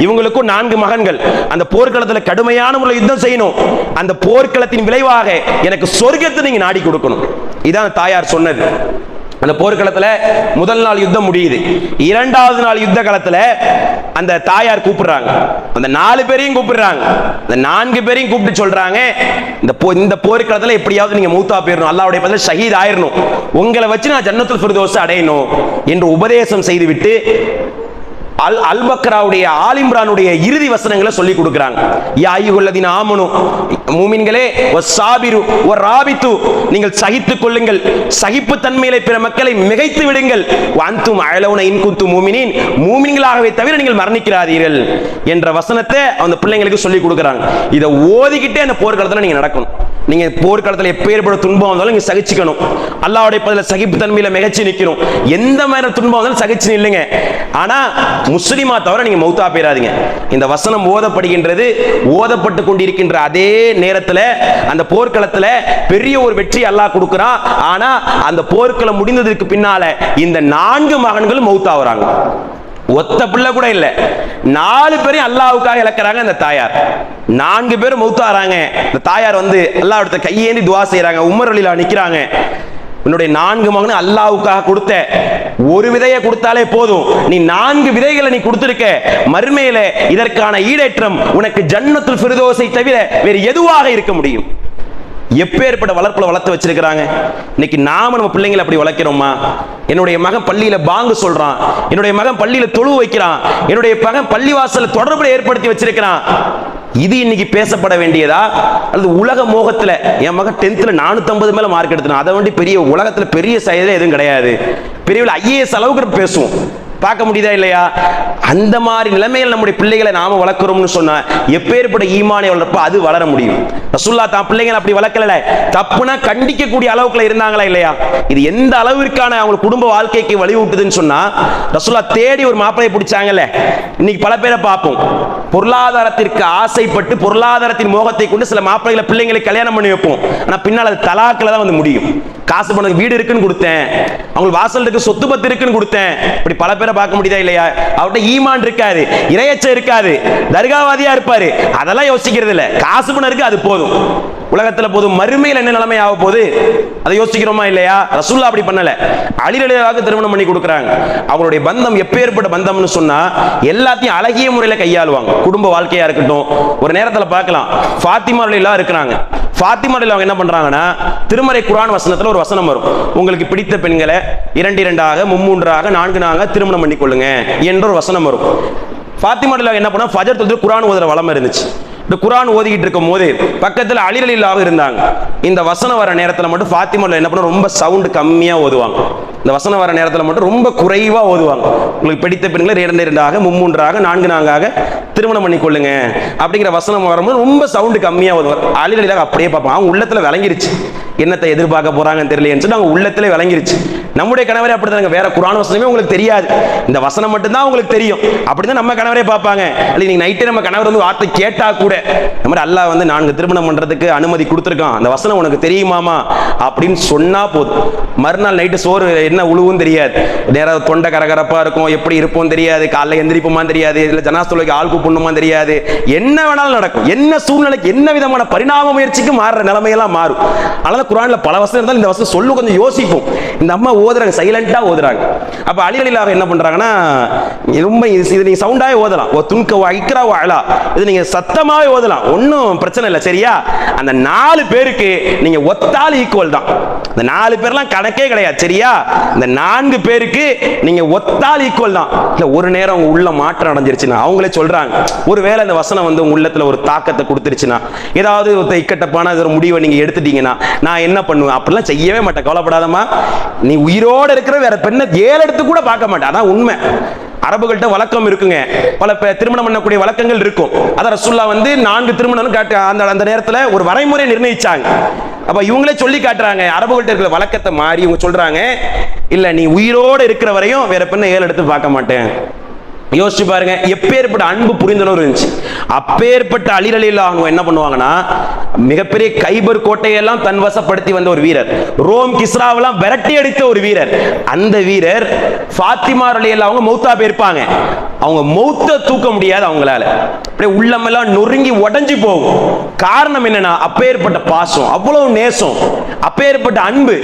இவங்களுக்கும் 4 மகன்கள். அந்த போர்க்களத்துல கடுமையான முறையில் யுத்தம் செய்யணும். அந்த போர்க்களத்தின் விளைவாக எனக்கு சொர்க்கத்தை நீங்க நாடி கொடுக்கணும். இதான் தாயார் சொன்னது. அந்த போர்க்களத்துல முதல் நாள் யுத்தம் முடியுது. 2வது நாள் யுத்த களத்துல அந்த தாயார் கூப்பிடுறாங்க, அந்த 4 பேரையும் கூப்பிடுறாங்க. அந்த 4 பேரையும் கூப்பிட்டு சொல்றாங்க, இந்த போர்க்களத்துல எப்படியாவது நீங்க மூத்தா போயிடணும், அல்லாஹ்வுடைய பதில் ஷஹீத் ஆயிரணும், உங்களை வச்சு நான் ஜன்னத்துல் ஃபிர்தௌஸ் அடையணும் என்று உபதேசம் செய்துவிட்டு அல் பக்ராவுடைய ஆல் இம்ரானுடைய இறுதி வசனங்களை சொல்லி கொடுக்கிறாங்க. யா அய்யுஹல்லதீன ஆமனு, மூமின்களே, வஸ்ஸாபிரு வராபித்து, நீங்கள் சகித்துக் கொள்ளுங்கள், சகிப்பு தன்மையிலே பிற மக்களை மிகைத்து விடுங்கள், வஅன்தும் அலௌன இன் குன்தும் மூமினீன், மூமின்களாகவே தவிர நீங்கள் மரணிக்கிறாதீர்கள் என்ற வசனத்தை அந்த பிள்ளைங்களுக்கு சொல்லி கொடுக்கிறாங்க. இதை ஓதிக்கிட்டே அந்த போர்க்களத்தில் நீங்க நடக்கணும். நீங்க போர்க்களத்தில் எப்பேற்பட்ட துன்பம் வந்தாலும் நீங்க சகிச்சுக்கணும். அல்லாஹ்வுடைய பதில சகிப்பு தன்மையில மிகச்சி நிக்கணும். எந்த மாதிரி துன்பம் வந்தாலும் சகிச்சு நில்லுங்க. ஆனா முஸ்லிமா தவிர நீங்க மௌத்தா போயிடாதீங்க. இந்த வசனம் ஓதப்படுகின்றது. ஓதப்பட்டு கொண்டிருக்கின்ற அதே நேரத்தில் அந்த போர்க்களத்துல பெரிய ஒரு வெற்றி அல்லாஹ் கொடுக்கிறான். ஆனா அந்த போர்க்களம் முடிந்ததற்கு பின்னால இந்த 4 மகன்களும் மௌத்தா வராங்க. ஒத்த பிள்ளை கூட இல்ல, 4 பேரையும் அல்லாஹ்வுக்காக இழக்கிறாங்க. அந்த தாயார் 4 பேரும் மௌத்தாறாங்க. இந்த தாயார் வந்து அல்லாஹ் அடுத்த கையேந்தி துஆ செய்றாங்க. உமர் ரலியல்லாஹு நிக்கிறாங்க, உன்னுடைய 4 மகனும் அல்லாஹ்வுக்காக கொடுத்த ஒரு விதையை கொடுத்தாலே போதும், நீ 4 விதைகளை நீ கொடுத்திருக்க, மறுமையில இதற்கான ஈடேற்றம் உனக்கு ஜன்னத்துல் ஃபிர்தௌஸை தவிர வேறு எதுவாக இருக்க முடியும்? எப்பேற்பட்ட வளர்ப்புல வளர்த்து வச்சிருக்கிறாங்க. இன்னைக்கு நாம நம்ம பிள்ளைங்களை அப்படி வளர்க்கிறோமா? என்னுடைய மகன் பள்ளியில பாங்கு சொல்றான், என்னுடைய மகன் பள்ளியில தொழு வைக்கிறான், என்னுடைய மகன் பள்ளிவாசல தொடர்புல ஏற்படுத்தி வச்சிருக்கிறான். இது இன்னைக்கு பேசப்பட வேண்டியதா? அல்லது உலக மோகத்துல என் மகன் 10th 450 மேல மார்க் எடுத்தான், அதை வேண்டி பெரிய உலகத்துல பெரிய செயலே எதுவும் கிடையாது, பெரிய IAS அளவுக்கு பேசுவோம். பார்க்க முடியுதா இல்லையா? அந்த மாதிரி நிலைமையில் நம்முடைய பிள்ளைகளை நாம வளர்க்கிறோம்னு சொன்னா எப்பேற்பட்ட ஈமானை வளர்ப்ப அது வளர முடியும். ரசூலுல்லாஹ் தான் பிள்ளைகளை அப்படி வளர்க்கல. தப்புனா கண்டிக்கக்கூடிய அளவுக்குள்ள இருந்தாங்களா இல்லையா? இது எந்த அளவிற்கான அவங்க குடும்ப வாழ்க்கைக்கு வழிவிட்டுதுன்னு சொன்னா, ரசூலுல்லாஹ் தேடி ஒரு மாப்பிளையை பிடிச்சாங்கல்ல. இன்னைக்கு பல பேரை பார்ப்போம், பொருளாதாரத்திற்கு ஆசைப்பட்டு பொருளாதாரத்தின் மோகத்தை கொண்டு சில மாப்பிள்ளைகளை பிள்ளைங்களை கல்யாணம் பண்ணி வைப்போம். ஆனா பின்னால் அது தலாக்கில் தான் வந்து முடியும். காசு பண்ண வீடு இருக்குன்னு கொடுத்தேன், அவங்க வாசல் இருக்கு, சொத்து பத்து இருக்குன்னு கொடுத்தேன். இப்படி பல பேரை பார்க்க முடியுதா இல்லையா? அவர்கிட்ட ஈமான் இருக்காது, இறையச்சம் இருக்காது, தர்காவாதியா இருப்பாரு. அதெல்லாம் யோசிக்கிறது இல்ல. காசு பணம் இருக்கு, அது போதும். உலகத்துல போதும். மறுமையில் என்ன நிலைமை ஆக போகுது அதை யோசிக்கிறோமா இல்லையா? ரசூலுல்லாஹ் அப்படி பண்ணல. அலி ரலியல்லாஹு திருமணம் பண்ணி கொடுக்குறாங்க. அவருடைய பந்தம் எப்பேற்பட்ட பந்தம்னு சொன்னா எல்லாத்தையும் அழகிய முறையில கையாளுவாங்க. குடும்ப வாழ்க்கையா இருக்கட்டும். ஒரு நேரத்துல பார்க்கலாம், ஃபாத்திமா ரலியல்லாஹு இருக்கிறாங்க. ஃபாத்திமா ரலியல்லாஹு என்ன பண்றாங்கன்னா, திருமறை குர்ஆன் வசனத்துல ஒரு வசனம் வரும், உங்களுக்கு பிடித்த பெண்களை 2 3 4 திருமணம் பண்ணி கொள்ளுங்க என்ற ஒரு வசனம் வரும். ஃபாத்திமா ரலியல்லாஹு என்ன பண்ணா, ஃபஜர் தொழுது குர்ஆன் ஓதுற வளமை இருந்துச்சு. இந்த குர்ஆன் ஓதிக்கிட்டு இருக்கும் போது பக்கத்துல அலி ரலியல்லாஹு இருந்தாங்க. இந்த வசனம் வர நேரத்தில் மட்டும் ஃபாத்திமா ரலியல்லாஹு என்ன பண்ண, ரொம்ப சவுண்ட் கம்மியா ஓதுவாங்க. இந்த வசனம் வர நேரத்தில் மட்டும் ரொம்ப குறைவா ஓதுவாங்க. உங்களுக்கு பிடித்த பெண்களை 2 3 4 திருமணம் பண்ணி கொள்ளுங்க அப்படிங்கிற வசனம் வரும்போது ரொம்ப சவுண்ட் கம்மியா ஓதுவார். அலி ரலியல்லாஹு அப்படியே பார்ப்பாங்க. அவங்க உள்ளத்துல விளங்கிருச்சு, என்னத்தை எதிர்பார்க்க போறாங்கன்னு தெரியலன்னு சொல்லி அவங்க உள்ளத்துல விளங்கிருச்சு. நம்முடைய கணவரே அப்படிதான், வேற குர்ஆன் வசனமே உங்களுக்கு தெரியாது, இந்த வசனம் மட்டும்தான் உங்களுக்கு தெரியும். அப்படிதான் நம்ம கணவரே பார்ப்பாங்க. நீங்க நைட்டே நம்ம கணவர் வந்து வார்த்தை கேட்டா கூட, நம்ம அல்லாஹ் வந்து 4 திருமணம் பண்றதுக்கு அனுமதி கொடுத்துருக்கான், அந்த வசனம் உனக்கு தெரியுமாமா அப்படின்னு சொன்னா போதும். மறுநாள் நைட்டு சோறு என்ன உழுவும் தெரியாது, நேரம் தொண்டை கரகரப்பா இருக்கும், எப்படி இருப்போம் தெரியாது, காலைல எந்திரிப்போமா தெரியாது, இல்ல ஜனாஸ்தோலைக்கு ஆள் கூப்பிடணுமா தெரியாது, என்ன வேணாலும் நடக்கும். என்ன சூழ்நிலைக்கு என்ன விதமான பரிணாம முயற்சிக்கு மாறுற நிலைமையெல்லாம் மாறும். அதனால குர்ஆன்ல பல வசனம் இருந்தாலும் இந்த வசனம் சொல்லு கொஞ்சம் யோசிப்போம். இந்த அம்மா ஓதுறாங்க, சைலண்டா ஓதுறாங்க. அப்ப அலி ரலியல்லாஹு என்ன பண்றாங்கன்னா, ரொம்ப இது நீங்க சவுண்டாவே ஓதலாம், ஓ துன்க வைக்ரா அலா, இது நீங்க சத்தமாவே ஓதலாம், ஒன்றும் பிரச்சனை இல்லை சரியா? அந்த 4 பேருக்கு நீங்க ஒத்தால் ஈக்குவல் தான். இந்த 4 பேர்லாம் கணக்கே கிடையாது சரியா? இந்த 4 பேருக்கு நீங்க ஒத்தால் ஈக்குவல் தான். இல்ல ஒரு நேரம் உங்க உள்ள மாற்றம் அடைஞ்சிருச்சுன்னா, அவங்களே சொல்றாங்க, ஒருவேளை இந்த வசனம் வந்து உங்க உள்ளத்துல ஒரு தாக்கத்தை கொடுத்துருச்சுன்னா, ஏதாவது ஒரு இக்கட்டப்பான ஒரு முடிவை நீங்க எடுத்துட்டீங்கன்னா நான் என்ன பண்ணுவேன்? அப்படிலாம் செய்யவே மாட்டேன், கவலைப்படாதமா. நீ உயிரோடு இருக்கிற வேற பெண்ணை 7 எடுத்து கூட பார்க்க மாட்டேன், அதான் உண்மை. அரபுகள்கிட்ட வழக்கம் இருக்குங்க, பல திருமணம் பண்ணக்கூடிய வழக்கங்கள் இருக்கும். அதான் ரசூலுல்லாஹ் வந்து 4 திருமணம் அந்த நேரத்தில் ஒரு வரைமுறை நிர்ணயிச்சாங்க. அப்ப இவங்களே சொல்லி காட்டுறாங்க, அரபுகள்கிட்ட இருக்கிற வழக்கத்தை மாறி இவங்க சொல்றாங்க, இல்ல நீ உயிரோடு இருக்கிற வரையும் வேற பெண்ணை 7 எடுத்து பார்க்க மாட்டேன். யோசிச்சு பாருங்க, எப்பேற்பட்ட அன்பு புரிந்துணர்வு இருந்துச்சு. அப்பேற்பட்ட அலி ரலியல்லாஹு என்ன பண்ணுவாங்கன்னா, மிகப்பெரிய கைபர் கோட்டையெல்லாம் தன் வசப்படுத்தி வந்த ஒரு வீரர், ரோம் கிஸ்ராவெல்லாம் விரட்டி அடித்த ஒரு வீரர். அந்த வீரர் ஃபாத்திமா ரலியல்லாஹு மௌத்தா போயிருப்பாங்க. அவங்க மௌத்த தூக்க முடியாது அவங்களால, அப்படியே உள்ளமெல்லாம் நொறுங்கி உடஞ்சி போகும். காரணம் என்னன்னா, அப்பேற்பட்ட பாசம், அவ்வளவு நேசம், அப்பேற்பட்ட அன்பு.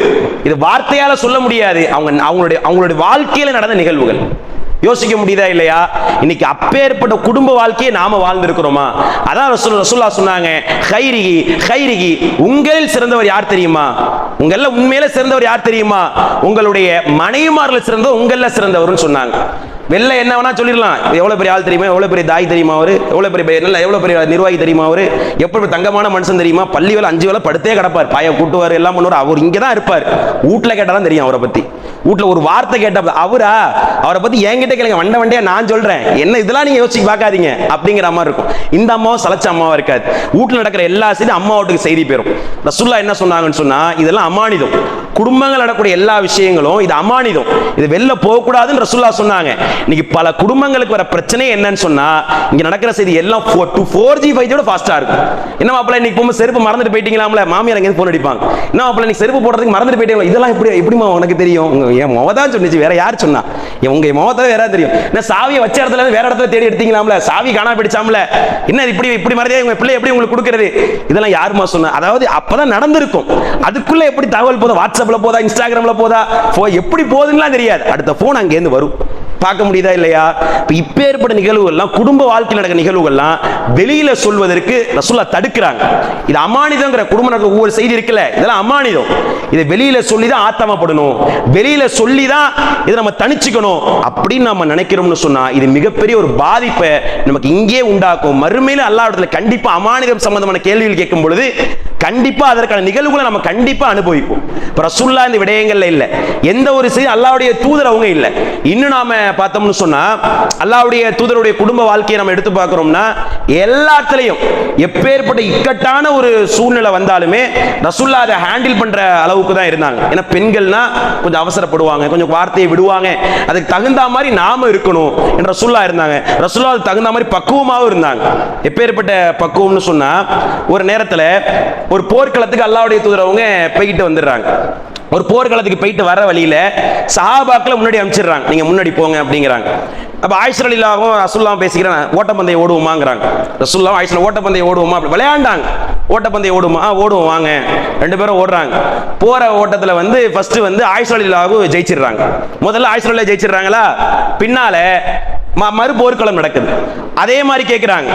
இது வார்த்தையால சொல்ல முடியாது, அவங்களுடைய வாழ்க்கையில நடந்த நிகழ்வுகள். யோசிக்க முடியுதா இல்லையா? இன்னைக்கு அப்பேற்பட்ட குடும்ப வாழ்க்கையை நாம வாழ்ந்திருக்கிறோமா? அதான் ரசூலுல்லாஹ் சொன்னாங்க, கைரிகி கைரிகி, உங்களில் சிறந்தவர் யார் தெரியுமா? உங்கள உண்மையில சிறந்தவர் யார் தெரியுமா? உங்களுடைய மனைவிமார்கள் சிறந்தவர் உங்கள சிறந்தவர்னு சொன்னாங்க. வெளில என்ன வேணா சொல்லிடலாம், எவ்வளவு பெரிய ஆள் தெரியுமா, எவ்வளவு பெரிய தாய் தெரியுமா, அவரு எவ்வளவு பெரிய நிர்வாகி தெரியுமா, அவரு எப்படி தங்கமான மனுஷன் தெரியுமா, பள்ளி வேலை 5 வேலை படுத்தே கிடப்பார், பாய கூட்டுவார், எல்லாம் பண்ணுவார். அவர் இங்கதான் இருப்பார். வீட்டுல கேட்டாதான் தெரியும் அவரை பத்தி. வீட்டுல ஒரு வார்த்தை கேட்ட அவரை பத்தி என்கிட்ட கேளுங்க, வண்டையா நான் சொல்றேன், என்ன இதெல்லாம் நீங்க யோசிச்சு பார்க்காதீங்க அப்படிங்கிற மாதிரி இருக்கும். இந்த அம்மாவும் சலைச்ச அம்மாவா இருக்காது. வீட்டுல நடக்கிற எல்லா செய்தியும் அம்மா வீட்டுக்கு செய்தி பெறும். ரசூலுல்லாஹ் என்ன சொன்னாங்கன்னு சொன்னா, இதெல்லாம் அமானிதம். குடும்பங்கள் நடக்கூடிய எல்லா விஷயங்களும் இது அமானிதம், இது வெளில போகக்கூடாதுன்னு ரசூலுல்லாஹ் சொன்னாங்க. இன்னைக்கு பல குடும்பங்களுக்கு வர பிரச்சனை என்னன்னு சொன்னா, இங்க நடக்கிற செய்தி எல்லாம் 4G 5G விட ஃபாஸ்டா இருக்கும். என்ன மாப்பிள்ள இன்னைக்கு போகும்போது செருப்பு மறந்துட்டு போயிட்டீங்களாம்ல, மாமியார் எங்க போன் அடிப்பாங்க, என்ன மாப்பிள்ள நீ செருப்பு போடுறதுக்கு மறந்துட்டு போயிட்டீங்களா, இதெல்லாம் எப்படிமா உனக்கு தெரியும்? என் மொவதான் சொன்னிச்சு, வேற யார் சொன்னா? உங்க மொவத்தை வேற தெரியும். என்ன சாவியை வச்ச இடத்துல வேற இடத்துல தேடி எடுத்தீங்களாம்ல, சாவி காணா பிடிச்சாம்ல, என்ன இப்படி மறந்தே உங்க பிள்ளை எப்படி உங்களுக்கு கொடுக்கறது? இதெல்லாம் யாருமா சொன்னா? அதாவது அப்பதான் நடந்திருக்கும். அதுக்குள்ள எப்படி தகவல் போதா, வாட்ஸ்அப்ல போதா, இன்ஸ்டாகிராம்ல போதா, எப்படி போகுதுன்னா தெரியாது. அடுத்த போன் அங்க இருந்து வரும், பார்க்க முடியுதா இல்லையா? இப்ப ஏற்பட்ட நிகழ்வுகள்லாம், குடும்ப வாழ்க்கையில் நடக்கிற நிகழ்வுகள்லாம் வெளியில சொல்வதற்கு ரசூலுல்லாஹ் தடுக்கிறாங்க. இது அமானிதங்கிற குடும்ப நடக்கிற ஒவ்வொரு செய்தி இருக்குல்ல, இதெல்லாம் அமானிதம். இதை வெளியில சொல்லிதான் ஆத்தமப்படணும், வெளியில சொல்லிதான் இதை நம்ம தனிச்சுக்கணும் அப்படின்னு நம்ம நினைக்கிறோம்னு சொன்னா, இது மிகப்பெரிய ஒரு பாதிப்பை நமக்கு இங்கே உண்டாக்கும். மறுமையில அல்லாஹ்விடத்துல கண்டிப்பா அமானிதம் சம்பந்தமான கேள்விகள் கேட்கும் பொழுது கண்டிப்பா அதற்கான நிகழ்வுகளை நம்ம கண்டிப்பா அனுபவிப்போம். ரசூலுல்லாஹ் இந்த விடயங்கள்ல இல்ல, எந்த ஒரு செய்தி அல்லாஹ்வுடைய தூதர் அவங்க இல்ல. இன்னும் நாம பார்த்தோம்னு சொன்னா, அல்லாஹ்வுடைய தூதருடைய குடும்ப வாழ்க்கையை நம்ம எடுத்து பார்க்கிறோம்னா, எல்லாத்துலயும் எப்பேற்பட்ட இக்கட்டான ஒரு சூழ்நிலை வந்தாலுமே ரசூலுல்லாஹ் அதை ஹேண்டில் பண்ற அளவுக்கு தான் இருந்தாங்க. ஏன்னா பெண்கள்னா கொஞ்சம் அவசரப்படுவாங்க, கொஞ்சம் வார்த்தையை விடுவாங்க, அதுக்கு தகுந்த மாதிரி நாம இருக்கணும் என்ற ரசூலுல்லாஹ் இருந்தாங்க. ரசூலுல்லாஹ் அதுக்கு தகுந்த மாதிரி பக்குவமாகவும் இருந்தாங்க. எப்பேற்பட்ட பக்குவம்னு சொன்னா, ஒரு நேரத்துல ஒரு போர்க்களத்துக்கு அல்லாஹ்வுடைய தூதர் அவங்க போய்கிட்டு வந்துடுறாங்க. ஒரு போர்க்களத்துக்கு போயிட்டு வர வழியில சஹாபாக்களை முன்னாடி அனுப்பிச்சிடுறாங்க, நீங்க முன்னாடி போங்க அப்படிங்கிறாங்க. அப்ப ஆயிஷா ரலியல்லாஹு ரசூலுல்லாஹ் பேசிக்கிறாங்க, ஓட்டப்பந்தயம் ஓடுவோமாங்கிறாங்க. ரசூலுல்லாஹ் ஆயிஷா ஓட்டப்பந்தயம் ஓடுவோமா அப்படி விளையாண்டாங்க. ஓட்டப்பந்தயம் ஓடுமா? ஓடுவோம் வாங்க. ரெண்டு பேரும் ஓடுறாங்க. போற ஓட்டத்துல வந்து ஃபர்ஸ்ட் வந்து ஆயிஷா ரலியல்லாஹு ஜெயிச்சிடுறாங்க. முதல்ல ஆயிஷா ரலியல்லாஹு ஜெயிச்சிடுறாங்களா, பின்னால மறு போர்க்களம் நடக்குது. அதே மாதிரி கேட்கிறாங்க,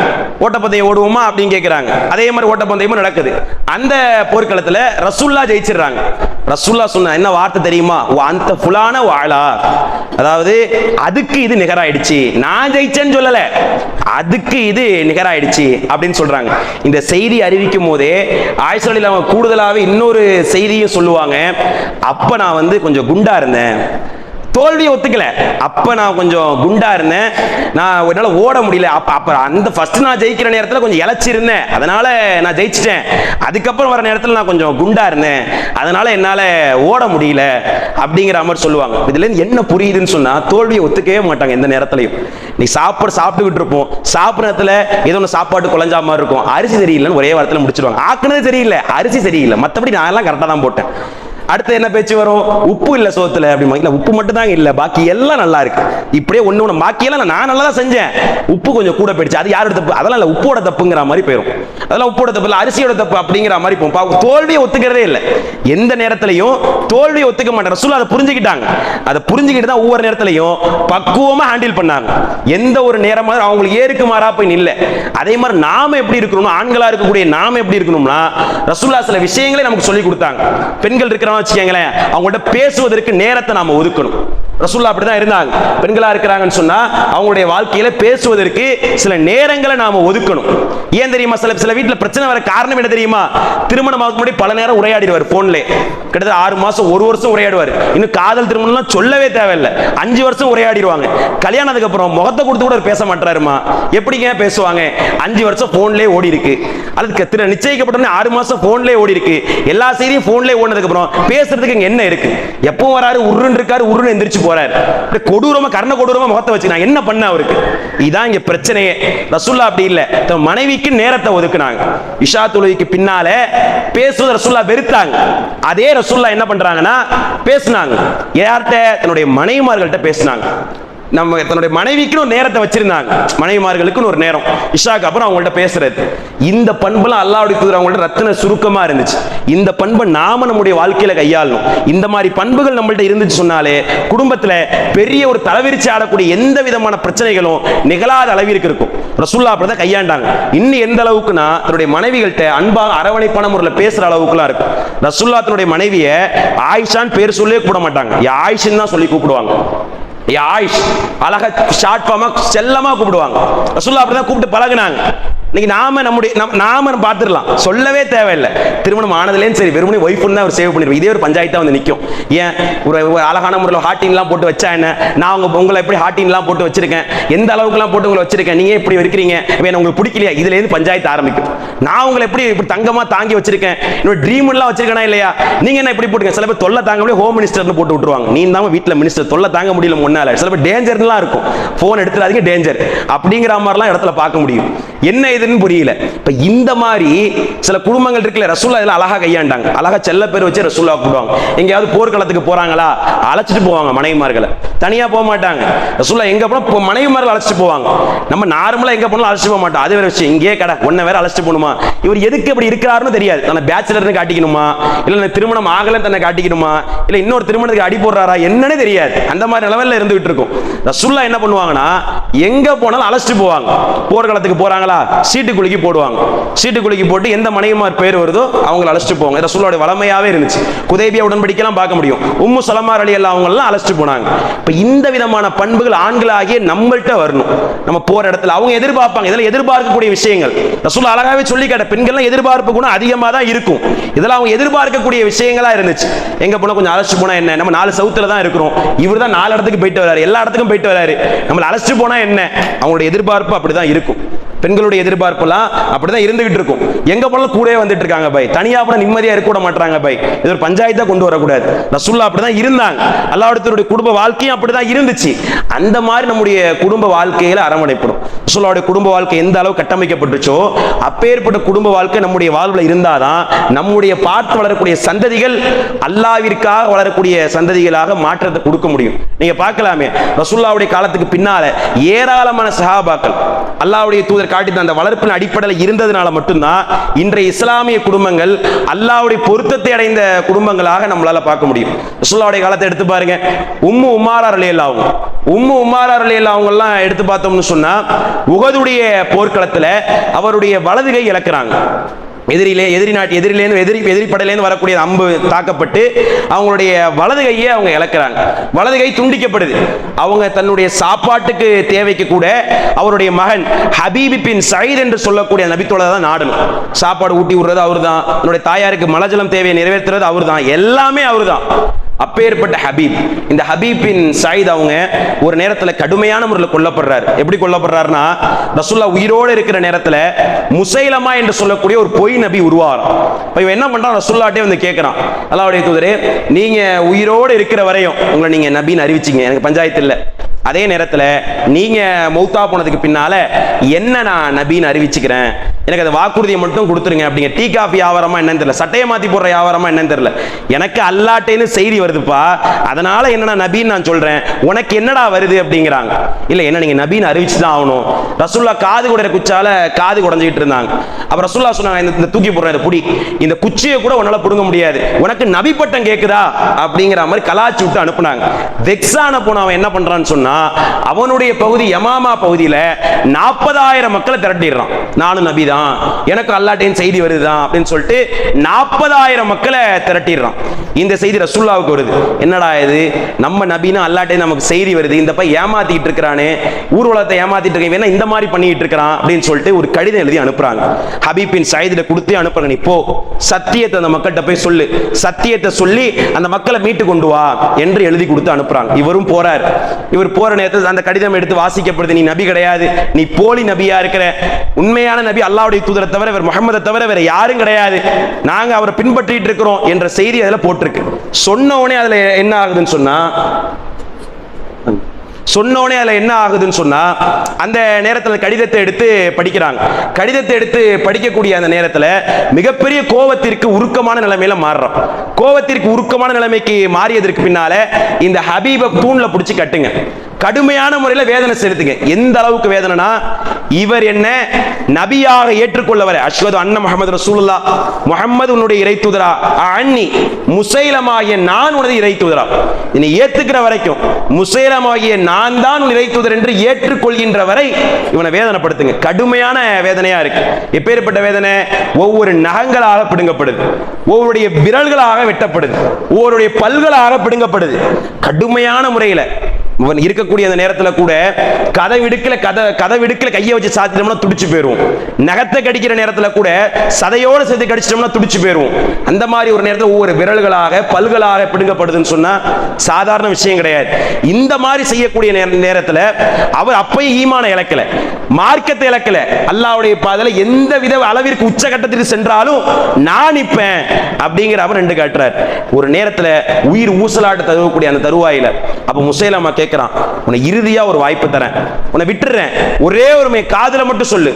ஓட்டப்பந்தயம் ஓடுவோமா அப்படின்னு கேட்கிறாங்க. அதே மாதிரி ஓட்டப்பந்தயமும் நடக்குது. அந்த போர்க்களத்துல ரசூலுல்லாஹ் ஜெயிச்சிடுறாங்க. ரசூலுல்லாஹ் சொன்ன என்ன வார்த்தை தெரியுமா? அந்த ஃபுலான வாழா, அதாவது அதுக்கு இது நிகராயிடுச்சு, நான் ஜெயிச்சேன்னு சொல்லல, அதுக்கு இது நிகராயிடுச்சு அப்படின்னு சொல்றாங்க. இந்த செய்தி அறிவிக்கும் போதே ஆயிஷா ரலியல்லாஹு கூடுதலாவே இன்னொரு செய்தியும் சொல்லுவாங்க, அப்ப நான் வந்து கொஞ்சம் குண்டா இருந்தேன், தோல்வியை ஒத்துக்கல, அப்ப நான் கொஞ்சம் குண்டா இருந்தேன், நான் என்னால ஓட முடியல, அப்ப அந்த ஃபர்ஸ்ட் நான் ஜெயிக்கிற நேரத்தில் கொஞ்சம் இழைச்சிருந்தேன், அதனால நான் ஜெயிச்சிட்டேன். அதுக்கப்புறம் வர நேரத்தில் நான் கொஞ்சம் குண்டா இருந்தேன், அதனால என்னால ஓட முடியல அப்படிங்கிற மாதிரி சொல்லுவாங்க. இதுல இருந்து என்ன புரியுதுன்னு சொன்னா, தோல்வியை ஒத்துக்கவே மாட்டாங்க எந்த நேரத்திலையும். நீ சாப்பிட்டுக்கிட்டு இருப்போம், சாப்பிட்றதுல ஏதோ ஒன்று சாப்பாட்டு குழஞ்சா மாதிரி இருக்கும், அரிசி சரியில்லைன்னு ஒரே வாரத்தில் முடிச்சிருவாங்க. ஆக்குனது சரியில்லை, அரிசி சரியில்லை, மற்றபடி நான் எல்லாம் கரெக்டாக தான் போட்டேன். அடுத்து என்ன பேச்சு வரும்? உப்பு இல்ல சோத்துல அப்படிமா. இல்ல உப்பு மட்டும் தான் இல்ல, பாக்கி எல்லாம் நல்லா இருக்கு. இப்படியே ஒண்ணு பாக்கி எல்லாம் நான் நல்லா தான் செஞ்சேன், உப்பு கொஞ்சம் கூட போயிடுச்சு, அது யாரோட தப்பு? அதெல்லாம் இல்ல, உப்போட தப்புங்கிற மாதிரி போயிடும். அதெல்லாம் உப்போட தப்பு இல்ல, அரிசியோட தப்பு அப்படிங்கிற மாதிரி போகும். தோல்வியை ஒத்துக்கிறதே இல்லை, எந்த நேரத்திலையும் தோல்வியை ஒத்துக்க மாட்டாங்க. ரசூலுல்லாஹ் அதை புரிஞ்சுக்கிட்டாங்க. அதை புரிஞ்சுக்கிட்டு தான் ஒவ்வொரு நேரத்திலையும் பக்குவமா ஹேண்டில் பண்ணாங்க. எந்த ஒரு நேரமா அவங்களுக்கு ஏருக்கு மாறா போய் நில்ல. அதே மாதிரி நாம எப்படி இருக்கணும், ஆண்களா இருக்கக்கூடிய நாம எப்படி இருக்கணும்னா, ரசூலுல்லாஹ் சில விஷயங்களை நமக்கு சொல்லி கொடுத்தாங்க. பெண்கள் இருக்கிற வச்சுக்கங்களேன், அவங்கள்ட்ட பேசுவதற்கு நேரத்தை நாம ஒதுக்கணும். ரசூலுல்லாஹ் அப்படிதான் இருந்தாங்க. பெண்களா இருக்கிறாங்கன்னு சொன்னா அவங்களுடைய வாழ்க்கையில பேசுவதற்கு சில நேரங்களை நாம ஒதுக்கணும். ஏன் தெரியுமா? சில வீட்டுல பிரச்சனை வர காரணம் என்ன தெரியுமா? திருமணம் ஆகுறதுக்கு முன்னாடி பல நேரம் உரையாடிடுவார் போன்ல, கிட்டத்தட்ட 6 மாசம் 1 வருஷம் உரையாடுவார். இன்னும் காதல் திருமணம்லாம் சொல்லவே தேவையில்லை, 5 வருஷம் உரையாடிடுவாங்க. கல்யாணத்துக்கு அப்புறம் முகத்தை கொடுத்து கூட பேச மாட்டாருமா. எப்படிங்க பேசுவாங்க? 5 வருஷம் போன்லயே ஓடி இருக்கு, அது நிச்சயிக்கப்பட்ட 6 மாசம் போன்லயே ஓடி இருக்கு, எல்லா செய்தியும் போன்லயே ஓடினதுக்கு அப்புறம் பேசுறதுக்கு இங்க என்ன இருக்கு? எப்பவும் வராரு, உருன்னு இருக்காரு, உருன்னு எந்திரிச்சு போறாரு, கொடூரமா கர்ண கொடூரமா முகத்தை வச்சு நான் என்ன பண்ண அவருக்கு? இதான் இங்க பிரச்சனையே. ரசூலுல்லாஹ் அப்படி இல்ல, தன் மனைவிக்கு நேரத்தை ஒதுக்குனாங்க. இஷா தொழுகைக்கு பின்னால பேசுவதை ரசூலுல்லாஹ் வெறுத்தாங்க. அதே ரசூலுல்லாஹ் என்ன பண்றாங்கன்னா பேசினாங்க. யார்கிட்ட? தன்னுடைய மனைவிமார்கள்ட்ட பேசினாங்க. நம்ம தன்னுடைய மனைவிக்குன்னு ஒரு நேரத்தை வச்சிருந்தாங்க, மனைவிமார்களுக்குன்னு ஒரு நேரம், இஷாக்கு அப்புறம் அவங்கள்ட்ட பேசுறது. இந்த பண்புலாம் அல்லாஹ்வுடைய தூதர் அவங்கள்ட்ட ரத்தின சுருக்கமா இருந்துச்சு. இந்த பண்பை நாம நம்முடைய வாழ்க்கையில கையாளணும். இந்த மாதிரி பண்புகள் நம்மள்ட்ட இருந்துச்சு சொன்னாலே குடும்பத்துல பெரிய ஒரு தலைவிரிச்சு ஆடக்கூடிய எந்த விதமான பிரச்சனைகளும் நிகழாத அளவிற்கு இருக்கும். ரசூலுல்லாஹ் அப்படிதான் கையாண்டாங்க. இன்னும் எந்த அளவுக்குன்னா, தன்னுடைய மனைவிகள்கிட்ட அன்பாக அரவணைப்பான முறையில் பேசுற அளவுக்குலாம் இருக்கும். ரசூலுல்லாஹ் தன்னுடைய மனைவியை ஆயிஷான்னு பேர் சொல்லவே கூப்பிட மாட்டாங்க, ஆயிஷன்னு தான் சொல்லி கூப்பிடுவாங்க. ஆயிஷ் அழகா ஷார்ட் ஃபார்மா செல்லமா கூப்பிடுவாங்க. ரசூலுல்லாஹ் அப்படிதான் கூப்பிட்டு பழகுனாங்க. இன்னைக்கு நாம பார்த்துடலாம், சொல்லவே தேவையில்லை. திருமணம் ஆனதுலேயும் சரி, வெறுமனே ஒய்ஃப்னு தான் அவர் சேவ் பண்ணிடுவோம். இதே ஒரு பஞ்சாயத்தாக வந்து நிற்கும். ஏன் ஒரு அழகான முறையில் ஹாட்டின்லாம் போட்டு வச்சா என்ன? நான் உங்களை எப்படி ஹாட்டின்லாம் போட்டு வச்சிருக்கேன், எந்த அளவுக்குலாம் போட்டு உங்களை வச்சிருக்கேன், நீங்க எப்படி இருக்கிறீங்க, உங்களுக்கு பிடிக்கலையா? இதுலேருந்து பஞ்சாயத்து ஆரம்பிக்கும். நான் உங்களை எப்படி தங்கமா தாங்கி வச்சிருக்கேன், என்னோட ட்ரீம்லாம் வச்சிருக்கேனா இல்லையா, நீங்க என்ன இப்படி போட்டுங்க. சில பேர் தொல்லை தாங்க முடியும், ஹோம் மினிஸ்டர்னு போட்டு விட்டுருவாங்க. நீ தான் வீட்டில் மினிஸ்டர், தொல்லை தாங்க முடியல முன்னால. சில பேர் டேஞ்சர்லாம் இருக்கும், போன் எடுத்துடாதீங்க டேஞ்சர் அப்படிங்கிற மாதிரிலாம் இடத்துல பார்க்க முடியும். என்ன இதுன்னு புரியல. இப்ப இந்த மாதிரி சில குடும்பங்கள் இருக்குல்ல, ரசூலுல்லாஹ் இதெல்லாம் அழகா கையாண்டாங்க. அழகா செல்ல பேர் வச்சு ரசூலுல்லாஹ் கூப்பிடுவாங்க. எங்கேயாவது போர்க்களத்துக்கு போறாங்களா, அழைச்சிட்டு போவாங்க மனைவிமார்களை, தனியா போக மாட்டாங்க. ரசூலுல்லாஹ் எங்க போனா மனைவிமார்கள் அழைச்சிட்டு போவாங்க. நம்ம நார்மலா எங்க போனாலும் அழைச்சிட்டு போக மாட்டோம். அது வேற விஷயம். இங்கே கடை ஒன்ன வேற அழைச்சிட்டு போகணுமா? இவர் எதுக்கு இப்படி இருக்கிறாருன்னு தெரியாது. தன்னை பேச்சுலர்னு காட்டிக்கணுமா, இல்ல திருமணம் ஆகலன்னு தன்னை காட்டிக்கணுமா, இல்ல இன்னொரு திருமணத்துக்கு அடி போடுறாரா என்னன்னு தெரியாது. அந்த மாதிரி நிலவரில் இருந்துகிட்டு இருக்கும். ரசூலுல்லாஹ் என்ன பண்ணுவாங்கன்னா, எங்க போனாலும் அழைச்சிட்டு போவாங்க. போர்க்களத்துக்கு போறாங்களா, செய்வாங்களா, சீட்டு குலுக்கி போடுவாங்க. சீட்டு குலுக்கி போட்டு எந்த மனைவிமார் பேர் வருதோ அவங்களை அழைச்சிட்டு போவாங்க. ரசூலுடைய வளமையாவே இருந்துச்சு. ஹுதைபியா உடன்படிக்கைலாம் பார்க்க முடியும். உம்மு சலமா ரலியல்லாஹு அவங்க எல்லாம் அழைச்சிட்டு போனாங்க. இப்ப இந்த விதமான பண்புகள் ஆண்களாகிய நம்மள்ட்ட வரணும். நம்ம போற இடத்துல அவங்க எதிர்பார்ப்பாங்க. இதெல்லாம் எதிர்பார்க்கக்கூடிய விஷயங்கள். ரசூல் அழகாவே சொல்லி கேட்ட பெண்கள்லாம் எதிர்பார்ப்பு குணம் அதிகமாக தான் இருக்கும். இதெல்லாம் அவங்க எதிர்பார்க்கக்கூடிய விஷயங்களா இருந்துச்சு. எங்க போனா கொஞ்சம் அழைச்சிட்டு போனா என்ன, நம்ம 4 சவுத்துல தான் இருக்கிறோம், இவர் தான் 4 இடத்துக்கு போயிட்டு வராரு, எல்லா இடத்துக்கும் போயிட்டு வராரு, நம்மளை அழைச்சிட்டு போனா என்ன, அவங்களுடைய எதிர்பார்ப்பு அப்படிதான் இருக்கும். பெண்களுடைய எதிர்பார்ப்புலாம் அப்படிதான் இருந்துகிட்டு இருக்கும். எங்க போனாலும் கூடவே வந்துட்டு இருக்காங்க பை, தனியா கூட நிம்மதியா இருக்க கூட மாட்டாங்க பை, இது ஒரு பஞ்சாயத்தா கொண்டு வரக்கூடாது. ரசூலுல்லாஹ் அப்படிதான் இருந்தாங்க. அல்லாஹ்வுடைய குடும்ப வாழ்க்கையும் அப்படிதான் இருந்துச்சு. அந்த மாதிரி நம்முடைய குடும்ப வாழ்க்கையில அரவணைப்படும். ரசூலுல்லாஹ்வுடைய குடும்ப வாழ்க்கை எந்த அளவு கட்டமைக்கப்பட்டுச்சோ அப்பேற்பட்ட குடும்ப வாழ்க்கை நம்முடைய வாழ்வுல இருந்தாதான் நம்முடைய பார்த்து வளரக்கூடிய சந்ததிகள் அல்லாஹ்விற்காக வளரக்கூடிய சந்ததிகளாக மாற்றத்தை கொடுக்க முடியும். நீங்க பார்க்கலாமே, ரசூலுல்லாஹ்வுடைய காலத்துக்கு பின்னால ஏராளமான சஹாபாக்கள் அல்லாஹ்வுடைய தூதர் காட்டி அந்த வளர்ப்பின் அடிப்படையில் இருந்ததுனால மட்டும்தான் இன்றைய இஸ்லாமிய குடும்பங்கள் அல்லாஹ்வுடைய பொருத்தத்தை அடைந்த குடும்பங்களாக நம்மளால பார்க்க முடியும். ரசூலுல்லாஹ்வுடைய காலத்தை எடுத்து பாருங்க. உம்மு உமாரா ரலியல்லாஹு அவங்க எல்லாம் எடுத்து பார்த்தோம்னு சொன்னா உஹதுடைய போர்க்களத்துல அவருடைய வலது கை இழக்கிறாங்க. எதிரி படையிலேருந்து வரக்கூடிய அம்பு தாக்கப்பட்டு அவங்களுடைய வலது கையை அவங்க இழக்கிறாங்க. வலது கை துண்டிக்கப்படுது. அவங்க தன்னுடைய சாப்பாட்டுக்கு தேவைக்கு கூட அவருடைய மகன் ஹபீப் பின் சயீத் என்று சொல்லக்கூடிய நபித்தோழரை தான் நாடணும். சாப்பாடு ஊட்டி விடுறது அவர் தான், தன்னுடைய தாயாருக்கு மலஜலம் தேவையை நிறைவேற்றுறது அவர் தான், எல்லாமே அவர் தான். அப்பேற்பட்ட ஹபீப், இந்த ஹபீப் பின் சயீத் அவங்க ஒரு நேரத்தில் கடுமையான முறையில் கொல்லப்படுறாரு. எப்படி கொல்லப்படுறாருன்னா, ரசூலுல்லாஹ் உயிரோடு இருக்கிற நேரத்தில் முசைலமா என்று சொல்லக்கூடிய ஒரு பொய் நபி உருவாகிறான். இப்போ இவன் என்ன பண்றான், ரசூலுல்லாஹ்ட்டே வந்து கேட்கிறான், அல்லாஹ்வுடைய தூதரே நீங்க உயிரோடு இருக்கிற வரையும் உங்களை நீங்க நபின்னு அறிவிச்சிங்க, எனக்கு பஞ்சாயத்து இல்லை. அதே நேரத்தில் நீங்க மௌத்தா போனதுக்கு பின்னால என்ன நான் நபின்னு அறிவிச்சுக்கிறேன், எனக்கு அந்த வாக்குறுதியை மட்டும் கொடுத்துருங்க அப்படிங்க. டீ காஃபி வியாபாரமா என்னன்னு தெரியல, சட்டையை மாத்தி போடுற வியாபாரமா என்னன்னு தெரியல, எனக்கு அல்லாட்டேன்னு செய்தி வருதுப்பா, அதனால என்ன நபின்னு நான் சொல்றேன், உனக்கு என்னடா வருது அப்படிங்கிறாங்க. இல்ல என்ன நீங்க நபின்னு அறிவிச்சுதான் ஆகணும். ரசூலுல்லாஹ் காது குடைற குச்சால காது குடைஞ்சிட்டு இருந்தாங்க. அப்ப ரசூலுல்லாஹ் சொன்னாங்க, இந்த தூக்கி போடுற இந்த புடி, இந்த குச்சியை கூட உன்னால புடுங்க முடியாது, உனக்கு நபி பட்டம் கேக்குதா அப்படிங்கிற மாதிரி கலாச்சி விட்டு அனுப்புனாங்க. வெக்ஸான போன அவன் என்ன பண்றான்னு சொன்னா, அவனுடைய பகுதி யமாமா பகுதியில 40,000 மக்களை திரட்டிடுறான். நானும் நபி தான், எனக்கு அல்லாஹ்வின் செய்தி வருதுதான் அப்படின்னு சொல்லிட்டு 40,000 மக்களை திரட்டிடுறான். இந்த செய்தி ரசூலுல்லாஹ்வுக்கு வருது. என்னடா இது, நம்ம நபினா அல்லாஹ்வின் நமக்கு செய்தி வருது, இந்த பையன் ஏமாத்திட்டு இருக்கிறானே, ஊர்வலத்தை ஏமாத்திட்டு இருக்க, இந்த மாதிரி பண்ணிட்டு இருக்கிறான் அப்படின்னு சொல்லிட்டு ஒரு கடிதம் எழுதி அனுப்புறாங்க. ஹபீப் பின் சயீத் கொடுத்து அனுப்புறாங்க, நீ போ சத்தியத்தை அந்த மக்கள்கிட்ட போய் சொல்லு, சத்தியத்தை சொல்லி அந்த மக்களை மீட்டு கொண்டு வா என்று எழுதி கொடுத்து அனுப்புறாங்க. இவரும் போறார். இவர் போற நேரத்தில் அந்த கடிதம் எடுத்து வாசிக்கப்படுது, நீ நபி கிடையாது, நீ போலி நபியா இருக்கிற, உண்மையான நபி அல்லாஹ்வுடைய தூதரை தவிர வேற முஹம்மதை தவிர வேற யாரும் கிடையாது, நாங்க அவரை பின்பற்றிட்டு இருக்கிறோம் என்ற செய்தி அதுல போட்டிருக்கு. சொன்ன உடனே அதுல என்ன ஆகுதுன்னு சொன்னா அந்த நேரத்தில் கடிதத்தை எடுத்து படிக்கிறாங்க. கடிதத்தை எடுத்து படிக்கக்கூடிய அந்த நேரத்தில் மிகப்பெரிய கோபத்திற்கு உருக்கமான நிலைமையில மாறுறோம். கோபத்திற்கு உருக்கமான நிலைமைக்கு மாறியதற்கு பின்னால இந்த ஹபீபை தூண்ல பிடிச்சி கட்டுங்க, கடுமையான முறையில் வேதனை செலுத்துங்க. எந்த அளவுக்கு வேதனைனா, இவர் என்ன நபியாக ஏற்றுக்கொள்ளவரை, அஷ்ஹது அன்ன முஹம்மது ரசூலுல்லாஹ், முஹம்மது உன்னுடைய இறை தூதரா, அன்னி முசைலமாகிய நான் உனது இறை தூதரா, நீ ஏத்துக்கிற வரைக்கும் முசைலமாகிய நான் தான் உன் இறை தூதர் என்று ஏற்றுக்கொள்கின்ற வரை இவனை வேதனைப்படுத்துங்க. கடுமையான வேதனையா இருக்கு. எப்பேற்பட்ட வேதனை, ஒவ்வொரு நகங்களாக பிடுங்கப்படுது, ஒவ்வொருடைய விரல்களாக வெட்டப்படுது, ஒவ்வொருடைய பல்களாக பிடுங்கப்படுது. கடுமையான முறையில் இருக்கக்கூடிய அந்த நேரத்தில் கூட கதை விடுக்கல கையை வச்சு சாத்திட்டோம்னா துடிச்சு போயிருவோம். நகத்தை கடிக்கிற நேரத்தில் கூட சதையோடு சேர்த்து கடிச்சிட்டோம்னா துடிச்சு போயிருவோம். அந்த மாதிரி ஒரு நேரத்தில் ஒவ்வொரு விரல்களாக பல்களாக பிடுங்கப்படுதுன்னு சொன்னா சாதாரண விஷயம் கிடையாது. இந்த மாதிரி செய்யக்கூடிய நேரத்தில் அவர் அப்பயும் ஈமான இழக்கல, மார்க்கத்தை இழக்கல, அல்லாஹ்வுடைய பாதையில எந்த வித அளவிற்கு உச்சகட்டத்திற்கு சென்றாலும் நான் நிற்பேன் அப்படிங்கிற அவர் ரெண்டு காட்டுறார். ஒரு நேரத்தில் உயிர் ஊசலாட்ட தருவக்கூடிய அந்த தருவாயில அப்ப முசைலமா கேட்கிறான், உன்னை இறுதியா ஒரு வாய்ப்பு தரேன், உன்னை விட்டுறேன், ஒரே ஒரு காதுல மட்டும் சொல்லு,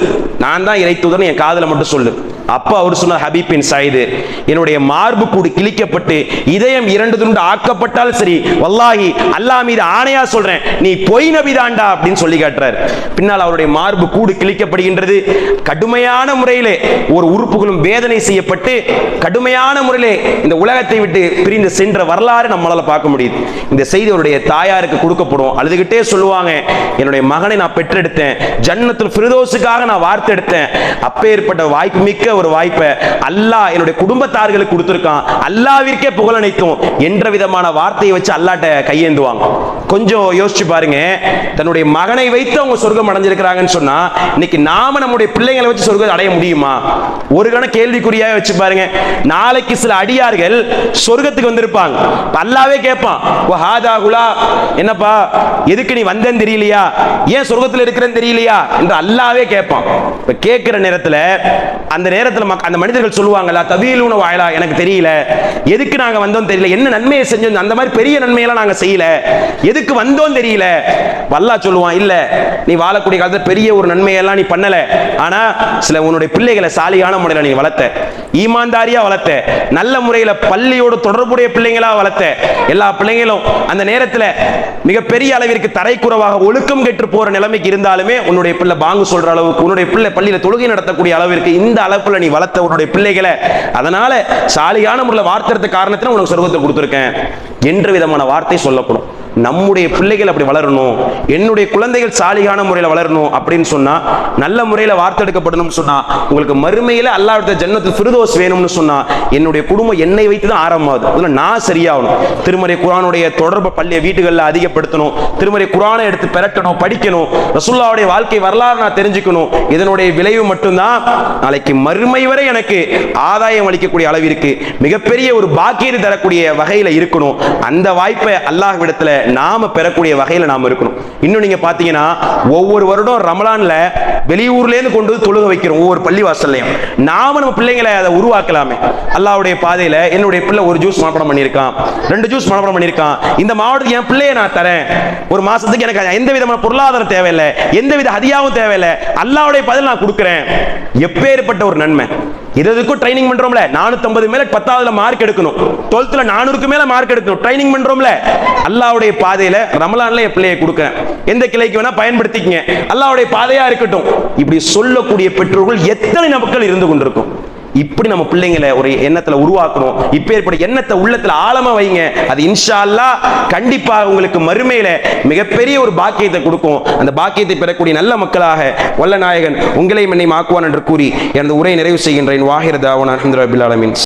நான் தான் இறை தூதர்னு என் காதுல மட்டும் சொல்லு, அப்ப அவர் சொன்னார், ஹபீப் பின் சயீத், என்னுடைய மார்பு கூடு கிழிக்கப்பட்டு இதயம் 2 துண்டு ஆக்கப்பட்டால் சரி, வல்லாஹி அல்லாஹ் மீது ஆணையா சொல்றேன், நீ பொய் நபிதாண்டா அப்படின்னு சொல்லி காட்டுறார். பின்னால் அவருடைய மார்பு கூடு கிழிக்கப்படுகின்றது. கடுமையான முறையிலே ஒரு உறுப்புகளும் வேதனை செய்யப்பட்டு கடுமையான முறையிலே இந்த உலகத்தை விட்டு பிரிந்து சென்ற வரலாறு நம்மளால பார்க்க முடியுது. இந்த செய்தி அவருடைய தாயாருக்கு கொடுக்கப்படும். அழுதுகிட்டே சொல்லுவாங்க, என்னுடைய மகனை நான் பெற்றெடுத்தேன், ஜன்னத்துல் ஃபிர்தௌஸுக்காக நான் வார்த்தெடுத்தேன். அப்பேற்பட்ட வாய்ப்பு மிக்க ஒரு வாய்ப்பை அல்லாஹ் என்னுடைய குடும்பத்தார்களுக்கு கொடுத்திருக்கான், அல்லாஹ்விற்கே புகழ் அனைத்தும் என்ற விதமான வார்த்தையை வச்சு அல்லாஹ்ட்ட கையேந்துவாங்க. கொஞ்சம் யோசிச்சு பாருங்க, தன்னுடைய மகனை வைத்து அவங்க சொர்க்கம் அடைஞ்சிருக்கிறாங்கன்னு சொன்னா இன்னைக்கு நாம நம்முடைய பிள்ளைகளை வச்சு சொர்க்கம் அடைய முடியுமா? ஒரு கண கேள்விக்குறியாக வச்சு பாருங்க. நாளைக்கு சில அடியார்கள் சொர்க்கத்துக்கு வந்திருப்பாங்க, அல்லாஹ்வே கேட்பான், ஓ ஹாதா குலா, என்னப்பா எதுக்கு நீ வந்தேன்னு தெரியலையா, ஏன் சொர்க்கத்தில் இருக்கிறேன்னு தெரியலையா என்று அல்லாஹ்வே கேட்பான். இப்ப கேட்கிற நேரத்துல அந்த நேரத்துல அந்த மனிதர்கள் சொல்லுவாங்களா, தவீலுன வாயிலா, எனக்கு தெரியல, எதுக்கு நாங்க வந்தோம் தெரியல, என்ன நன்மையை செஞ்சோம், அந்த மாதிரி பெரிய நன்மையெல்லாம் நாங்க செய்யல, எதுக்கு வந்தோம் தெரியல. அல்லாஹ் சொல்லுவான், இல்ல நீ வாழக்கூடிய காலத்துல பெரிய ஒரு நன்மையெல்லாம் நீ பண்ணல, ஆனா சில உன்னுடைய பிள்ளைகளை சாலியான முறையில் நீ வளர்த்த, ஈமான்தாரியா வளர்த்த, நல்ல முறையில பள்ளியோடு தொடர்புடைய பிள்ளைங்களா வளர்த்த. எல்லா பிள்ளைங்களும் அந்த நேரத்துல மிகப்பெரிய அளவிற்கு தரைக்குறவாக ஒழுக்கம் கெட்டு போற நிலைமைக்கு இருந்தாலுமே உன்னுடைய பிள்ளை பாங்கு சொல்ற அளவுக்கு, உன்னுடைய பிள்ளை பள்ளியில தொழுகை நடத்தக்கூடிய அளவிற்கு இந்த அளவுல நீ வளர்த்த உன்னுடைய பிள்ளைகளை, அதனால சாலியான முறையில் வார்த்தை காரணத்தினால உனக்கு சொர்க்கத்தை கொடுத்திருக்கேன் என்ற விதமான வார்த்தை சொல்லப்படும். நம்முடைய பிள்ளைகள் அப்படி வளரணும், என்னுடைய குழந்தைகள் சாலிகான முறையில் வளரணும் அப்படின்னு சொன்னா, நல்ல முறையில் வார்த்தெடுக்கப்படணும்னு சொன்னா, உங்களுக்கு மறுமையில அல்லாஹ்வுடைய ஜன்னத்துல் ஃபிர்தௌஸ் வேணும்னு சொன்னா, என்னுடைய குடும்பம் என்னை வைத்து தான் ஆரம்பமாகுது. அதுல நான் சரியாகணும். திருமறை குர்ஆனுடைய தொடர்பு பள்ளிய வீடுகளில் அதிகப்படுத்தணும், திருமறை குர்ஆனை எடுத்து பெறட்டணும், படிக்கணும், ரசூலுல்லாஹ்வுடைய வாழ்க்கை வரலாறு நான் தெரிஞ்சுக்கணும். இதனுடைய விளைவு மட்டும்தான் நாளைக்கு மறுமை வரை எனக்கு ஆதாயம் அளிக்கக்கூடிய அளவிற்கு மிகப்பெரிய ஒரு பாக்கியத்தை தரக்கூடிய வகையில இருக்கணும். அந்த வாய்ப்பை அல்லாஹ்விடத்துல நாம பெறக்கூடிய வகையில நாம இருக்கணும். இன்னும் நீங்க பாத்தீங்கன்னா, ஒவ்வொரு வருடம் ரமலான்ல வெளியூர்ல இருந்து கொண்டு வந்து தொழுக வைக்கிறோம் ஒவ்வொரு பள்ளிவாசல்லையும். நாம நம்ம பிள்ளைங்களை அதை உருவாக்கலாமே. அல்லாஹ்வுடைய பாதையில என்னுடைய பிள்ளை ஒரு ஜூஸ் மனப்பாடம் பண்ணியிருக்கான், 2 ஜூஸ் மனப்பாடம் பண்ணியிருக்கான், இந்த மாவட்டத்துக்கு என் பிள்ளையை நான் தரேன், ஒரு மாசத்துக்கு எனக்கு எந்த விதமான பொருளாதாரம் தேவையில்லை, எந்த வித ஹதியாவும் தேவையில்லை, அல்லாஹ்வுடைய பாதையில நான் கொடுக்கிறேன். எப்பேற்பட்ட ஒரு நன்மை! இதுக்கும் ட்ரைனிங் பண்றோம்ல, 450 மேல 10வது மார்க் எடுக்கணும், 12th 400க்கு மேல மார்க் எடுக்கணும், ட்ரைனிங் பண்றோம்ல. அல்லாஹ்வுடைய பாதையில ரமலான்ல என் பிள்ளையை கொடுக்கிறேன், எந்த கிளைக்கு வேணா பயன்படுத்திக்கங்க, அல்லாஹ்வுடைய பாதையா இருக்கட்டும். இப்படி சொல்லக்கூடிய பெற்றோர்கள் எத்தனை மக்கள் இருந்து கொண்டிருக்கும். இப்படி நம்ம பிள்ளைங்களை ஒரு எண்ணத்துல உருவாக்கணும். இப்பேற்பட்ட எண்ணத்தை உள்ளத்துல ஆழமா வைங்க. அது இன்ஷா அல்லாஹ் கண்டிப்பா உங்களுக்கு மறுமையில மிகப்பெரிய ஒரு பாக்கியத்தை கொடுக்கும். அந்த பாக்கியத்தை பெறக்கூடிய நல்ல மக்களாக வல்ல நாயகன் உங்களையும் என்னையும் ஆக்குவான் என்று கூறி எனது உரையை நிறைவு செய்கின்றேன். வாஹிர் தாவனா அல்ஹம்துலில்லாஹி ரப்பில் ஆலமீன்.